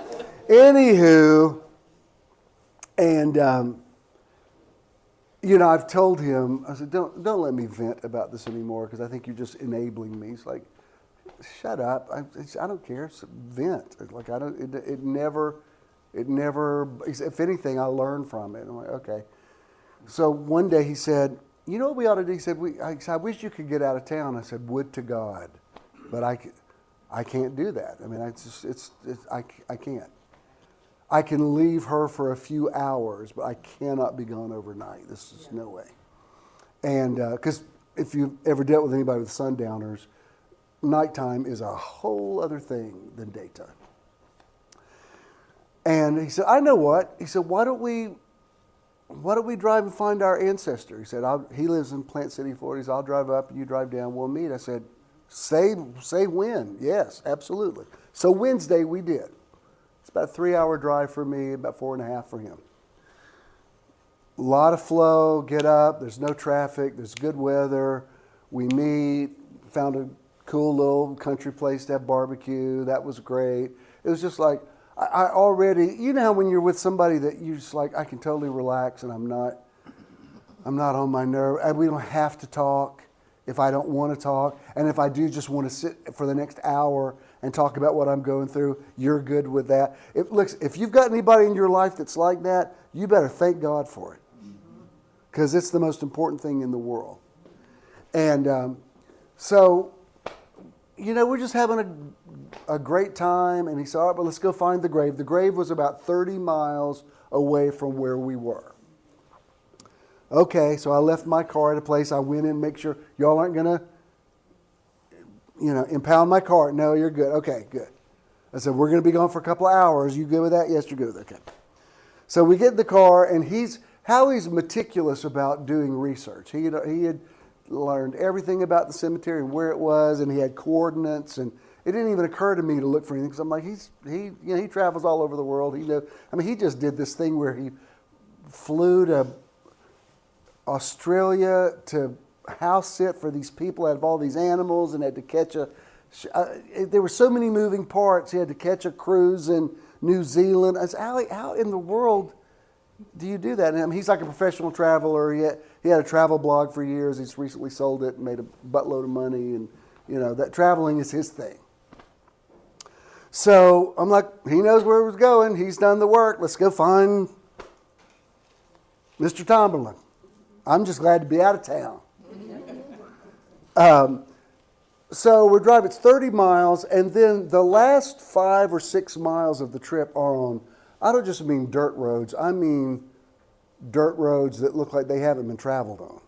Anywho, and I've told him, I said, don't let me vent about this anymore, because I think you're just enabling me. He's like, shut up. I don't care. Vent. Like, I don't. It never. If anything, I learn from it. I'm like, okay. So one day he said, you know what we ought to do? He said, I wish you could get out of town. I said, would to God, but I can't do that. I mean, I can't. I can leave her for a few hours, but I cannot be gone overnight. This is no way. And because if you've ever dealt with anybody with sundowners, nighttime is a whole other thing than daytime. And he said, I know what. He said, why don't we drive and find our ancestor? He said, he lives in Plant City, Florida. He said, I'll drive up and you drive down. We'll meet. I said, say when. Yes, absolutely. So Wednesday we did. It's about a 3-hour drive for me, about 4.5 for him. A lot of flow, get up, there's no traffic, there's good weather. We meet, found a cool little country place to have barbecue. That was great. It was just like, I already, how when you're with somebody that you just like, I can totally relax and I'm I'm not on my nerve. And we don't have to talk if I don't want to talk. And if I do just want to sit for the next hour and talk about what I'm going through, you're good with that. If you've got anybody in your life that's like that, you better thank God for it. Because it's the most important thing in the world. And so, we're just having a great time. And he said, all right, but let's go find the grave. The grave was about 30 miles away from where we were. Okay, so I left my car at a place. I went in, make sure y'all aren't going to, impound my car. No, you're good. Okay, good. I said, we're going to be gone for a couple of hours. You good with that? Yes, you're good with that. Okay. So we get in the car, and he's meticulous about doing research. He had learned everything about the cemetery and where it was, and he had coordinates, and it didn't even occur to me to look for anything because I'm like, he travels all over the world. He just did this thing where he flew to Australia to house sit for these people out of all these animals and had to catch there were so many moving parts. He had to catch a cruise in New Zealand. I said, Allie, how in the world do you do that? And he's like a professional traveler. He had a travel blog for years. He's recently sold it and made a buttload of money. And, that traveling is his thing. So I'm like, he knows where he was going. He's done the work. Let's go find Mr. Tomberlin. I'm just glad to be out of town. So we're driving, it's 30 miles, and then the last 5 or 6 miles of the trip are on, I don't just mean dirt roads, I mean dirt roads that look like they haven't been traveled on.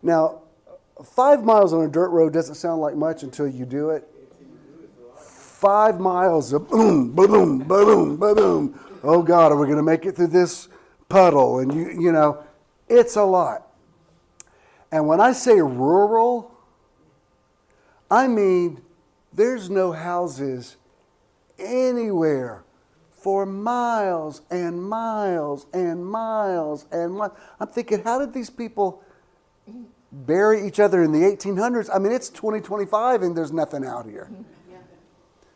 Now, 5 miles on a dirt road doesn't sound like much until you do it. 5 miles of boom, boom, boom, boom. Oh God, are we going to make it through this puddle? And it's a lot. And when I say rural, I mean there's no houses anywhere for miles and miles and miles and miles. I'm thinking, how did these people bury each other in the 1800s? I mean, it's 2025 and there's nothing out here.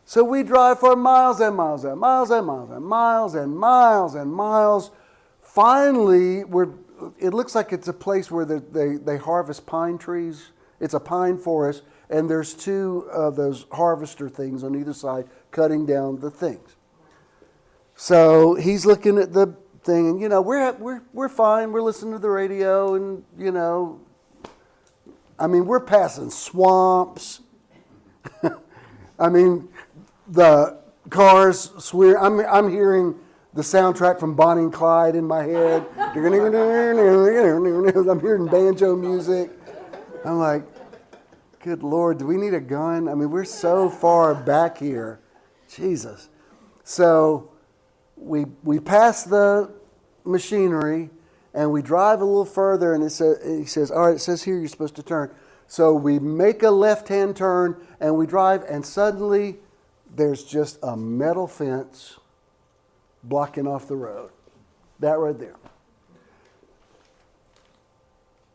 So we drive for miles and miles and miles and miles and miles and miles and miles. Finally, it looks like it's a place where they harvest pine trees. It's a pine forest, and there's 2 of those harvester things on either side cutting down the things. So he's looking at the thing, and we're fine. We're listening to the radio, and we're passing swamps. The cars swear. I'm hearing the soundtrack from Bonnie and Clyde in my head. I'm hearing banjo music. I'm like, good Lord, do we need a gun? We're so far back here. Jesus. So we pass the machinery and we drive a little further, and he says, all right, it says here you're supposed to turn. So we make a left-hand turn and we drive, and suddenly there's just a metal fence blocking off the road. That right there.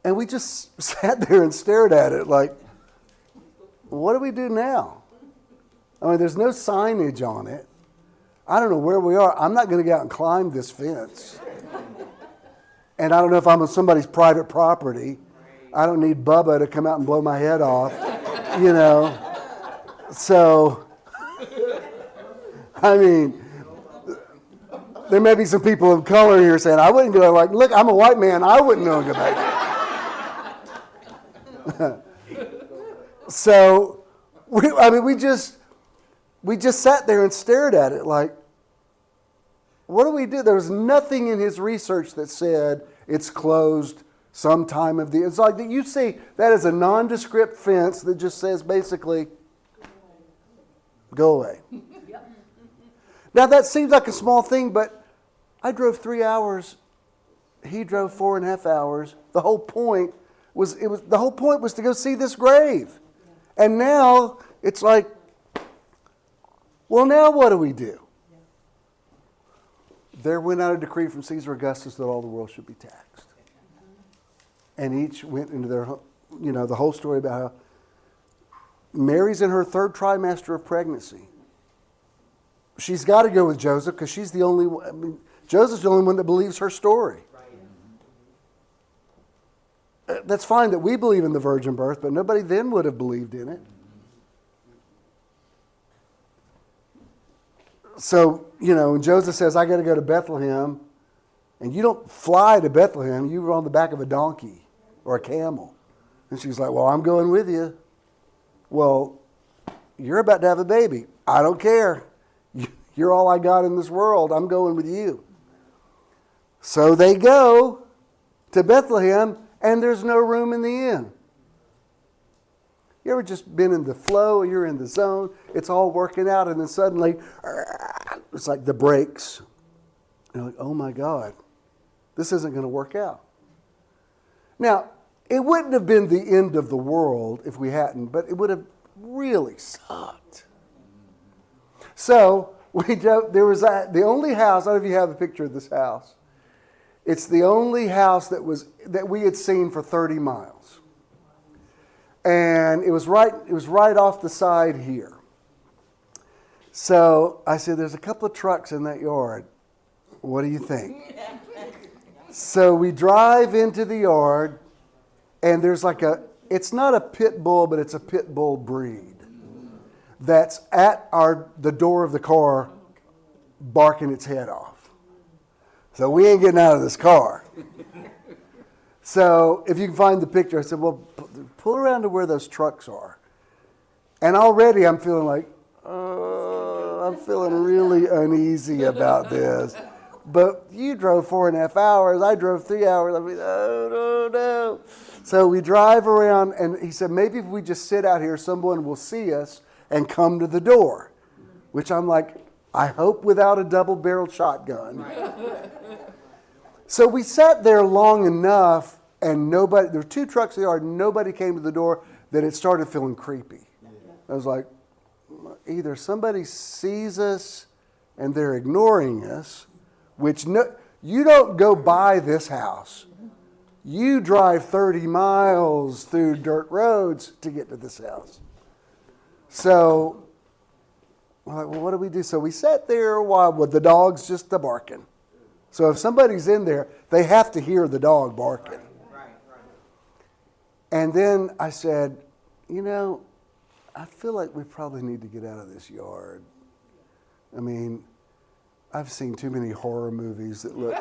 And we just sat there and stared at it like, what do we do now? There's no signage on it. I don't know where we are. I'm not going to get out and climb this fence. And I don't know if I'm on somebody's private property. I don't need Bubba to come out and blow my head off, So, there may be some people of color here saying, I wouldn't go like, look, I'm a white man. I wouldn't know go back there. So, we just sat there and stared at it like, what do we do? There was nothing in his research that said it's closed some time of the... It's like that you see that is a nondescript fence that just says basically, go away. Yep. Now that seems like a small thing, but I drove 3 hours. He drove 4.5 hours. The whole point was to go see this grave. And now it's like, well, now what do we do? There went out a decree from Caesar Augustus that all the world should be taxed. And each went into their, the whole story about how Mary's in her 3rd trimester of pregnancy. She's got to go with Joseph because she's the only one. Joseph's the only one that believes her story. that's fine that we believe in the virgin birth, but nobody then would have believed in it. So, when Joseph says, I got to go to Bethlehem, and you don't fly to Bethlehem, you were on the back of a donkey or a camel. And she's like, well, I'm going with you. Well, you're about to have a baby. I don't care. You're all I got in this world. I'm going with you. So they go to Bethlehem, and there's no room in the inn. You ever just been in the flow, you're in the zone, it's all working out, and then suddenly, it's like the brakes. You're like, oh my God, this isn't going to work out. Now, it wouldn't have been the end of the world if we hadn't, but it would have really sucked. So, there was the only house, I don't know if you have a picture of this house. It's the only house that we had seen for 30 miles. And it was right off the side here. So I said, there's a couple of trucks in that yard. What do you think? So we drive into the yard, and there's it's not a pit bull, but it's a pit bull breed that's at the door of the car barking its head off. So we ain't getting out of this car. So if you can find the picture, I said, well, pull around to where those trucks are. And already I'm feeling like, I'm feeling really uneasy about this. But you drove 4.5 hours. I drove 3 hours. I mean, no. So we drive around, and he said, maybe if we just sit out here, someone will see us and come to the door. Which I'm like, I hope without a double-barreled shotgun. So we sat there long enough, and there were 2 trucks in the yard, and nobody came to the door, that it started feeling creepy. I was like, either somebody sees us and they're ignoring us, you don't go by this house. You drive 30 miles through dirt roads to get to this house. So we're like, well, what do we do? So we sat there a while with the dogs just barking. So if somebody's in there, they have to hear the dog barking. Right. And then I said, I feel like we probably need to get out of this yard. I mean, I've seen too many horror movies that look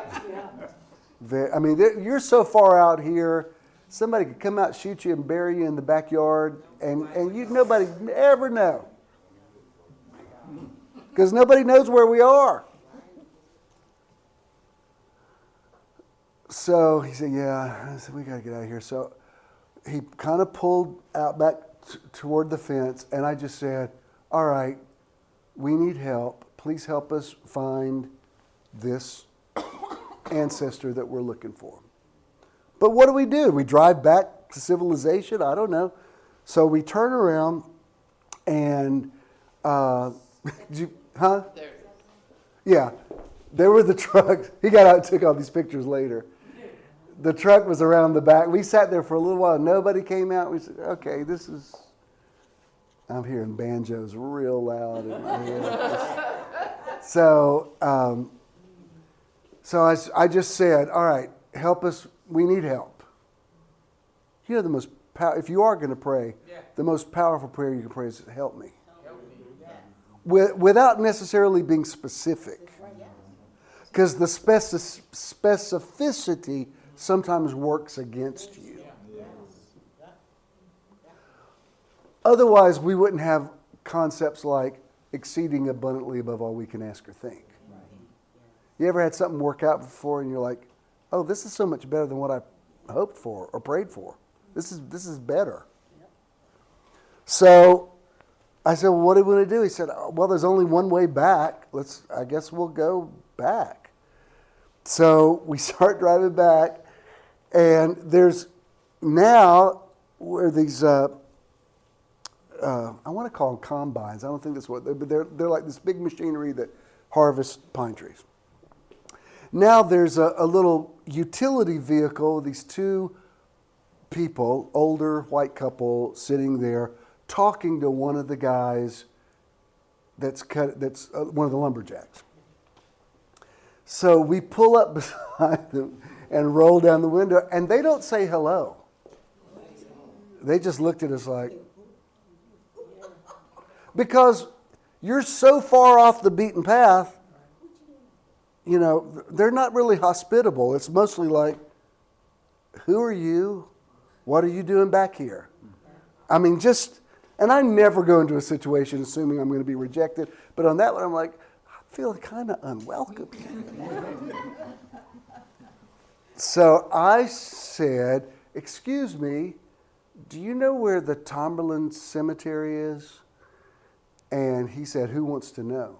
you're so far out here, somebody could come out, shoot you, and bury you in the backyard, and nobody ever know. Because nobody knows where we are. So he said, yeah. I said, we got to get out of here. So he kind of pulled out back toward the fence, and I just said, all right, we need help. Please help us find this ancestor that we're looking for. But what do? We drive back to civilization? I don't know. So we turn around, and, Yeah, there were the trucks. He got out and took all these pictures later. The truck was around the back. We sat there for a little while. Nobody came out. We said, okay, I'm hearing banjos real loud in my head. So I just said, all right, help us. We need help. If you are going to pray, the most powerful prayer you can pray is, help me. Without necessarily being specific. Because the specificity sometimes works against you. Otherwise, we wouldn't have concepts like exceeding abundantly above all we can ask or think. You ever had something work out before and you're like, oh, this is so much better than what I hoped for or prayed for. This is better. So I said, well, what do we want to do? He said, well, there's only one way back. I guess we'll go back. So we start driving back, and there's now where these, I want to call them combines. I don't think that's what, but they're like this big machinery that harvests pine trees. Now there's a little utility vehicle, these 2 people, older white couple, sitting there talking to one of the guys that's one of the lumberjacks. So we pull up beside them and roll down the window, and they don't say hello. They just looked at us like, because you're so far off the beaten path, you know, they're not really hospitable. It's mostly like, who are you? What are you doing back here? I mean, and I never go into a situation assuming I'm going to be rejected, but on that one, I'm like, I feel kind of unwelcome. So I said, excuse me, do you know where the Tomberlin Cemetery is? And he said, who wants to know?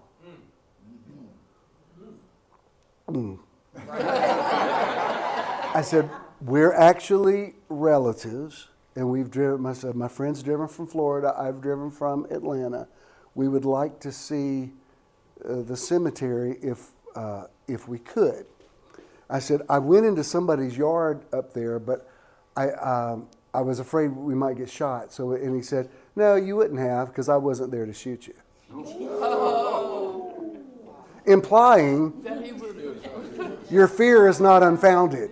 I said, we're actually relatives, and we've driven, my friend's driven from Florida, I've driven from Atlanta. We would like to see the cemetery if we could. I said, I went into somebody's yard up there, but I was afraid we might get shot. And he said, no, you wouldn't have, because I wasn't there to shoot you. Oh. Implying That he would. your fear is not unfounded.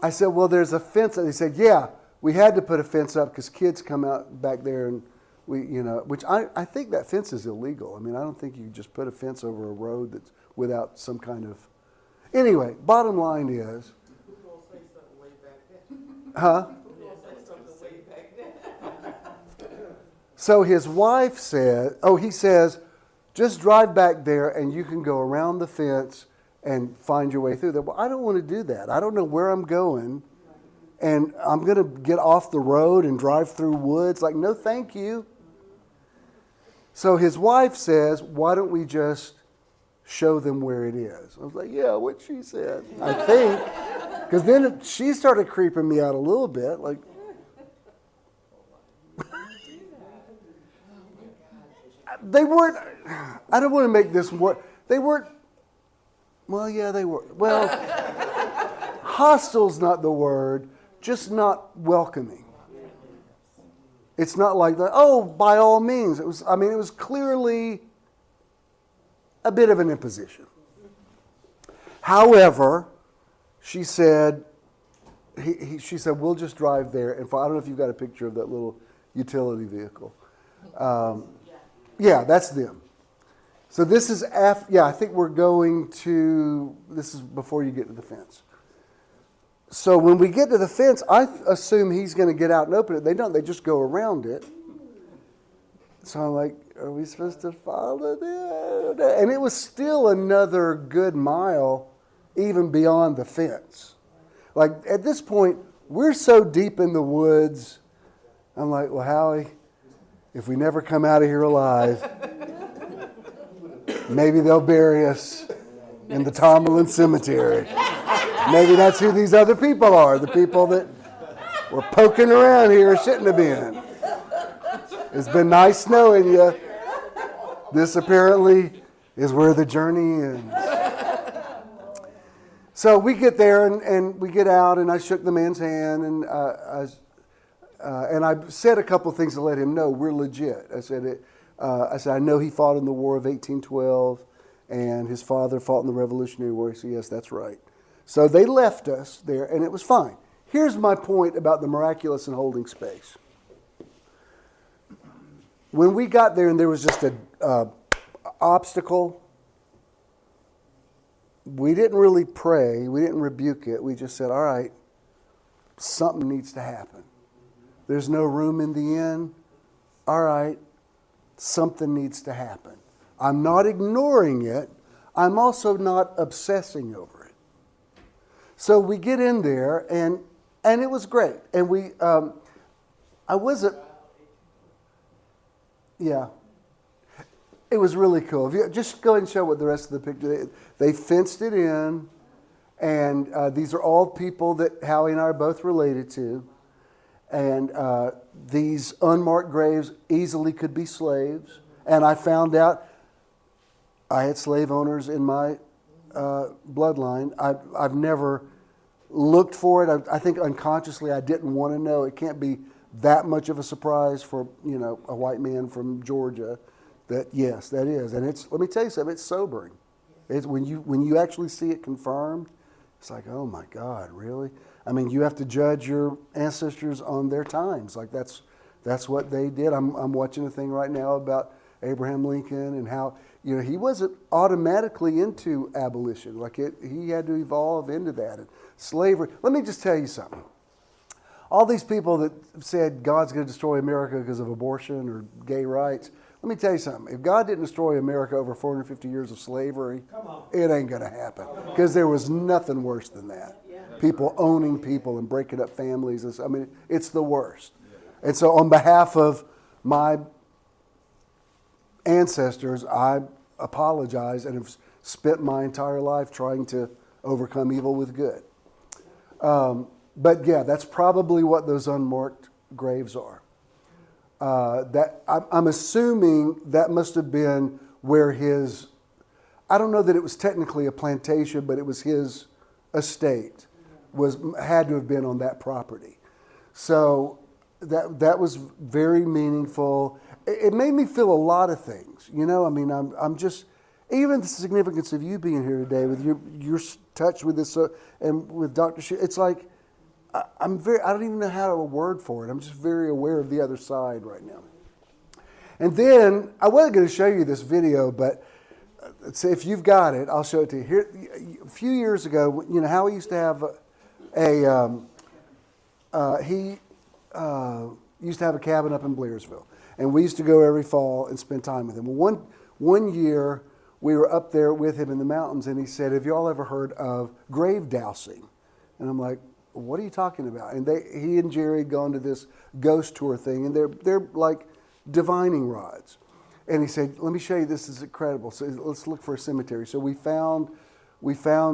I said, well, there's a fence. And they said, yeah, we had to put a fence up because kids come out back there and which I think that fence is illegal. I mean, I don't think you just put a fence over a road that's without some kind of. Anyway, bottom line is. Who's going to say something way back then? Huh? Who's going to say something way back then? So his wife said, he says, just drive back there and you can go around the fence and find your way through there. Well, I don't want to do that. I don't know where I'm going. And I'm going to get off the road and drive through woods. Like, no, thank you. So his wife says, why don't we just show them where it is? I was like, yeah, what she said, I think. Because then she started creeping me out a little bit. Like, they weren't, I don't want to make this more, they weren't, well, yeah, they were. Well, hostile's not the word, just not welcoming. It's not like that, by all means. It was clearly a bit of an imposition. However, she said, she said, we'll just drive there. And I don't know if you've got a picture of that little utility vehicle. Yeah, that's them. So this is I think we're going to, this is before you get to the fence. So when we get to the fence, I assume he's going to get out and open it. They don't. They just go around it. So I'm like, are we supposed to follow them? And it was still another good mile even beyond the fence. Like at this point, we're so deep in the woods. I'm like, well, Howie, if we never come out of here alive, maybe they'll bury us in the Tomberlin Cemetery. Maybe that's who these other people are, the people that were poking around here shouldn't have been. It's been nice knowing you. This apparently is where the journey ends. So we get there and we get out, and I shook the man's hand, and I said a couple of things to let him know we're legit. I said, I know he fought in the War of 1812, and his father fought in the Revolutionary War. He said, yes, that's right. So they left us there, and it was fine. Here's my point about the miraculous and holding space. When we got there and there was just an obstacle, we didn't really pray. We didn't rebuke it. We just said, all right, something needs to happen. There's no room in the inn. All right, something needs to happen. I'm not ignoring it. I'm also not obsessing over it. So we get in there, and it was great. And it was really cool. If you just go and show what the rest of the picture. They fenced it in, and these are all people that Howie and I are both related to. And these unmarked graves easily could be slaves. And I found out I had slave owners in my bloodline. I've never looked for it. I think unconsciously I didn't want to know. It can't be that much of a surprise for a white man from Georgia. That yes, that is, and let me tell you something. It's sobering. It's when you actually see it confirmed. It's like, oh my God, really? I mean, you have to judge your ancestors on their times. Like that's what they did. I'm watching a thing right now about Abraham Lincoln and how, you know, he wasn't automatically into abolition. Like he had to evolve into that. And slavery. Let me just tell you something. All these people that said God's going to destroy America because of abortion or gay rights, let me tell you something. If God didn't destroy America over 450 years of slavery, it ain't going to happen. Because there was nothing worse than that. People owning people and breaking up families. I mean, it's the worst. And so on behalf of my ancestors, I apologize and have spent my entire life trying to overcome evil with good. But yeah, that's probably what those unmarked graves are. I'm assuming that must have been where his, I don't know that it was technically a plantation, but it was his estate, had to have been on that property. So that was very meaningful. It made me feel a lot of things. You know, I mean, I'm just, even the significance of you being here today with your touch with this and with Dr. It's like, I don't even know how to word for it. I'm just very aware of the other side right now. And then, I wasn't going to show you this video, but if you've got it, I'll show it to you. Here, a few years ago, you know how he used to have used to have a cabin up in Blairsville. And we used to go every fall and spend time with him. Well, one year, we were up there with him in the mountains, and he said, have you all ever heard of grave dousing? And I'm like, what are you talking about? And he and Jerry had gone to this ghost tour thing, and they're like divining rods. And he said, let me show you, this is incredible. So let's look for a cemetery. So we found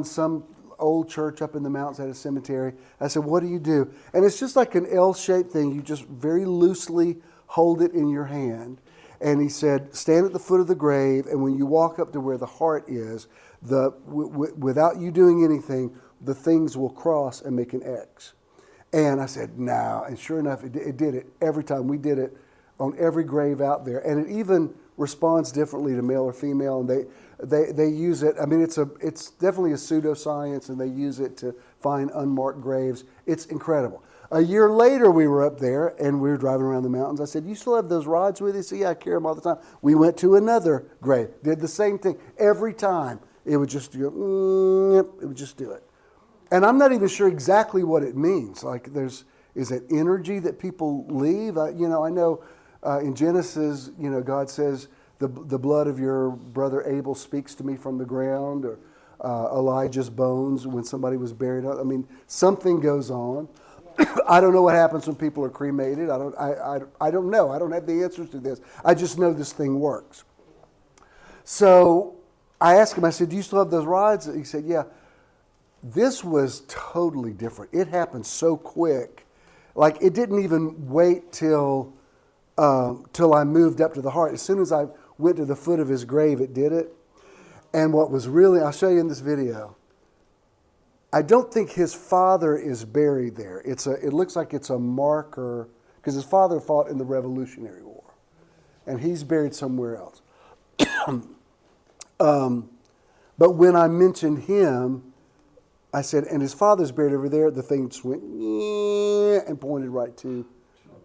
some old church up in the mountains that had a cemetery. I said, what do you do? And it's just like an L-shaped thing. You just very loosely hold it in your hand. And he said, stand at the foot of the grave, and when you walk up to where the heart is, without you doing anything, the things will cross and make an X. And I said, no. And sure enough, it did it every time. We did it on every grave out there. And it even responds differently to male or female. And they use it. I mean, it's definitely a pseudoscience, and they use it to find unmarked graves. It's incredible. A year later, we were up there, and we were driving around the mountains. I said, you still have those rods with you? He said, yeah, I carry them all the time. We went to another grave. Did the same thing. Every time, it would just go, it would just do it. And I'm not even sure exactly what it means. Like, is it energy that people leave? I know in Genesis, God says, the blood of your brother Abel speaks to me from the ground, or Elijah's bones when somebody was buried. I mean, something goes on. I don't know what happens when people are cremated. I don't know. I don't have the answers to this. I just know this thing works. So I asked him, I said, do you still have those rods? He said, yeah. This was totally different. It happened so quick. Like, it didn't even wait till I moved up to the heart. As soon as I went to the foot of his grave, it did it. And what was really, I'll show you in this video, I don't think his father is buried there. It looks like it's a marker, because his father fought in the Revolutionary War. And he's buried somewhere else. But when I mentioned him, I said, and his father's buried over there. The thing just went and pointed right to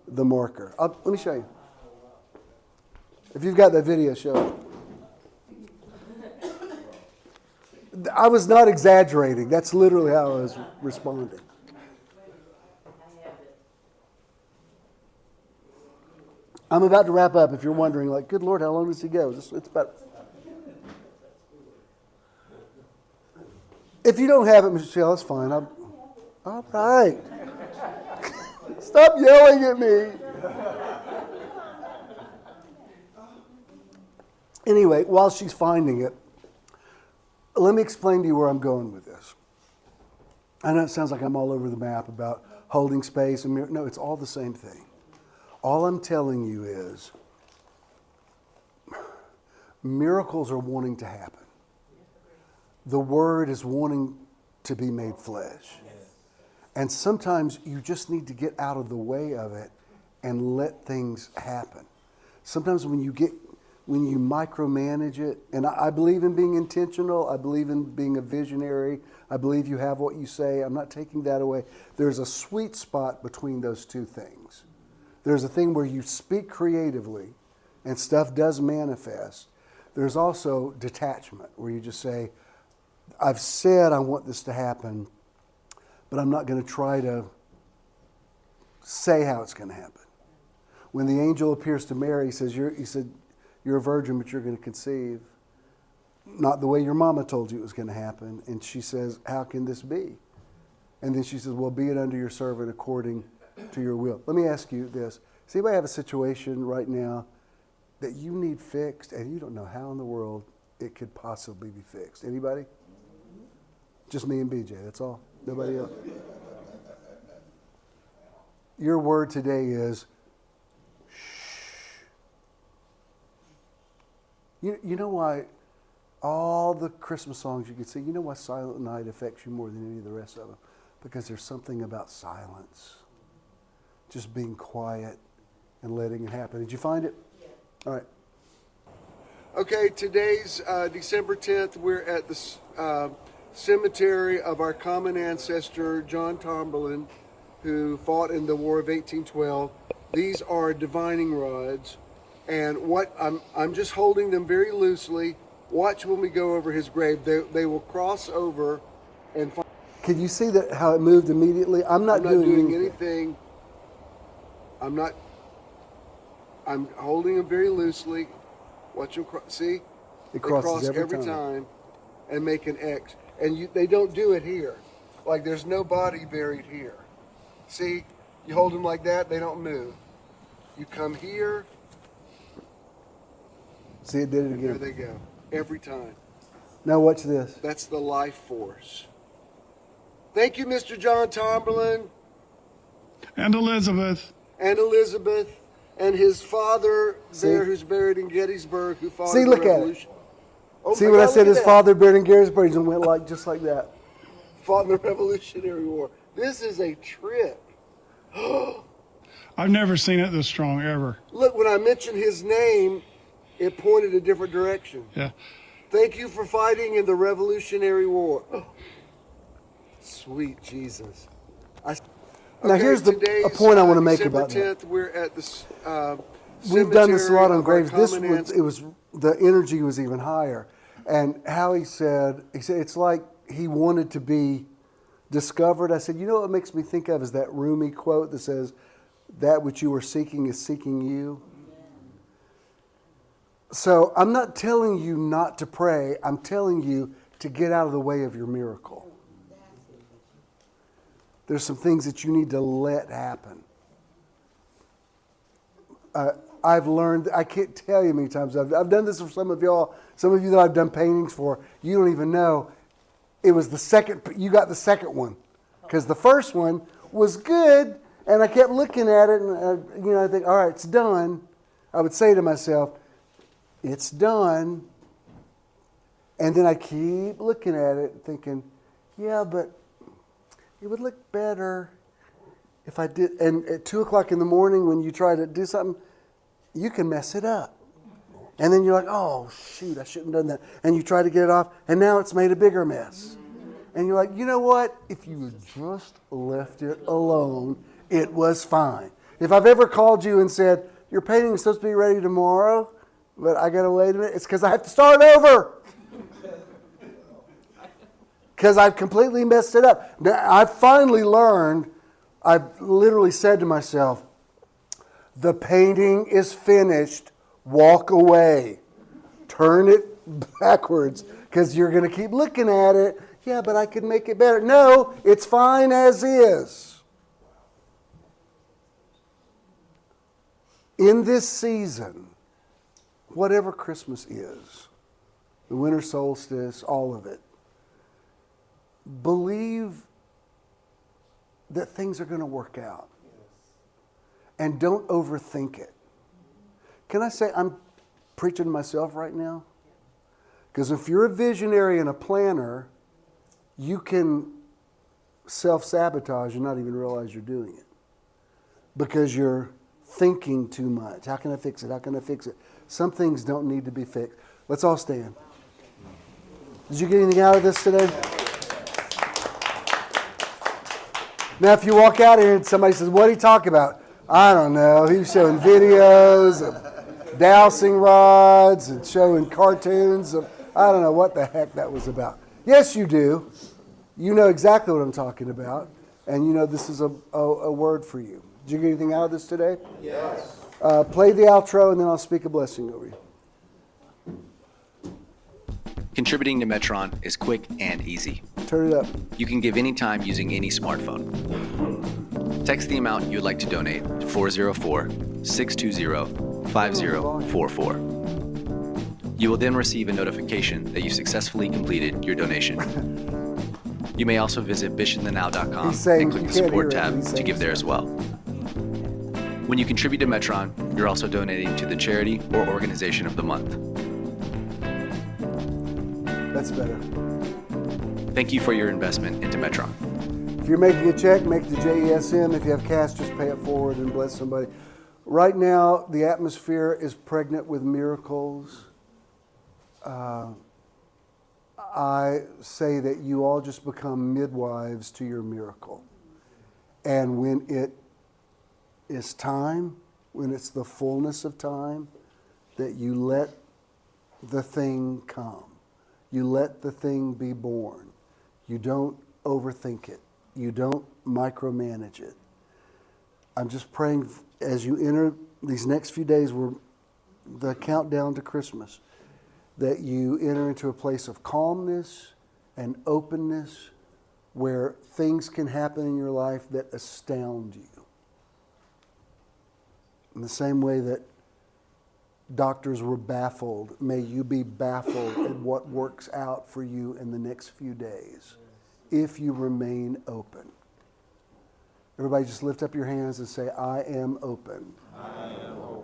the marker. Let me show you. If you've got that video, show it. I was not exaggerating. That's literally how I was responding. I'm about to wrap up. If you're wondering, like, good Lord, how long does he go? It's about... If you don't have it, Michelle, it's fine. All right. Stop yelling at me. Anyway, while she's finding it, let me explain to you where I'm going with this. I know it sounds like I'm all over the map about holding space. No, it's all the same thing. All I'm telling you is miracles are wanting to happen. The Word is wanting to be made flesh. And sometimes you just need to get out of the way of it and let things happen. Sometimes when you get when you micromanage it, and I believe in being intentional, I believe in being a visionary, I believe you have what you say, I'm not taking that away. There's a sweet spot between those two things. There's a thing where you speak creatively and stuff does manifest. There's also detachment where you just say, I've said I want this to happen, but I'm not going to try to say how it's going to happen. When the angel appears to Mary, he said, you're a virgin, but you're going to conceive. Not the way your mama told you it was going to happen. And she says, how can this be? And then she says, well, be it unto your servant according to your will. Let me ask you this. Does anybody have a situation right now that you need fixed and you don't know how in the world it could possibly be fixed? Anybody? Just me and BJ, that's all. Nobody else. Your word today is shh. You know why all the Christmas songs you could sing, you know why Silent Night affects you more than any of the rest of them? Because there's something about silence. Just being quiet and letting it happen. Did you find it? Yeah. All right. Okay, today's December 10th. We're at the cemetery of our common ancestor, John Tomberlin, who fought in the War of 1812. These are divining rods. And what I'm just holding them very loosely. Watch when we go over his grave. They will cross over and find. Can you see that how it moved immediately? I'm not doing anything. I'm holding them very loosely. Watch them see? They cross every time and make an X. And they don't do it here. Like there's no body buried here. See? You hold them like that, they don't move. You come here. See, it did it again. There they go. Every time. Now watch this. That's the life force. Thank you, Mr. John Tomberlin. And Elizabeth. And Elizabeth. And his father there, who's buried in Gettysburg, who fought in the Revolution. Oh, see what I said? His father buried in Gettysburg and went just like that. Fought in the Revolutionary War. This is a trip. I've never seen it this strong, ever. Look, when I mentioned his name, it pointed a different direction. Yeah. Thank you for fighting in the Revolutionary War. Oh, sweet Jesus. Now here's a point I want to make about that. We're at the we've done this a lot on graves. The energy was even higher. And how he said it's like he wanted to be discovered. I said, you know what it makes me think of is that Rumi quote that says, that which you are seeking is seeking you. So I'm not telling you not to pray. I'm telling you to get out of the way of your miracle. There's some things that you need to let happen. I've learned, I can't tell you how many times I've done this for some of y'all, some of you that I've done paintings for, you don't even know. It was the second, you got the second one. Because the first one was good, and I kept looking at it, and I think, all right, it's done. I would say to myself, it's done. And then I keep looking at it thinking, yeah, but it would look better if I did. And at 2 o'clock in the morning when you try to do something, you can mess it up. And then you're like, oh, shoot, I shouldn't have done that. And you try to get it off, and now it's made a bigger mess. And you're like, you know what? If you had just left it alone, it was fine. If I've ever called you and said, your painting is supposed to be ready tomorrow, but I got to wait a minute, it's because I have to start over. Because I've completely messed it up. Now, I've finally learned, I've literally said to myself, the painting is finished, walk away. Turn it backwards, because you're going to keep looking at it. Yeah, but I could make it better. No, it's fine as is. In this season, whatever Christmas is, the winter solstice, all of it, believe that things are going to work out. And don't overthink it. Can I say I'm preaching to myself right now? Because if you're a visionary and a planner, you can self-sabotage and not even realize you're doing it. Because you're thinking too much. How can I fix it? How can I fix it? Some things don't need to be fixed. Let's all stand. Did you get anything out of this today? Now, if you walk out here and somebody says, what did he talk about? I don't know. He was showing videos of dowsing rods and showing cartoons. I don't know what the heck that was about. Yes, you do. You know exactly what I'm talking about. And you know this is a word for you. Did you get anything out of this today? Yes. Play the outro and then I'll speak a blessing over you. Contributing to Metron is quick and easy. Turn it up. You can give anytime using any smartphone. Text the amount you would like to donate to 404-620-5044. You will then receive a notification that you successfully completed your donation. You may also visit BishInTheNow.com and click the support tab to give there as well. When you contribute to Metron, you're also donating to the charity or organization of the month. That's better. Thank you for your investment into Metron. If you're making a check, make the JESM. If you have cash, just pay it forward and bless somebody. Right now, the atmosphere is pregnant with miracles. I say that you all just become midwives to your miracle. And when it is time, when it's the fullness of time, that you let the thing come. You let the thing be born. You don't overthink it. You don't micromanage it. I'm just praying as you enter these next few days, we're the countdown to Christmas, that you enter into a place of calmness and openness where things can happen in your life that astound you. In the same way that doctors were baffled, may you be baffled at what works out for you in the next few days if you remain open. Everybody just lift up your hands and say, I am open.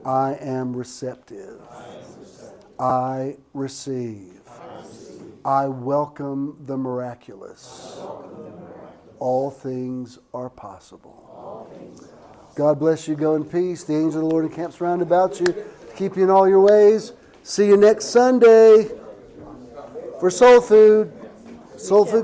I am receptive. I receive. I welcome the miraculous. All things are possible. God bless you. Go in peace. The angel of the Lord encamps round about you. Keep you in all your ways. See you next Sunday for Soul Food. Soul Food.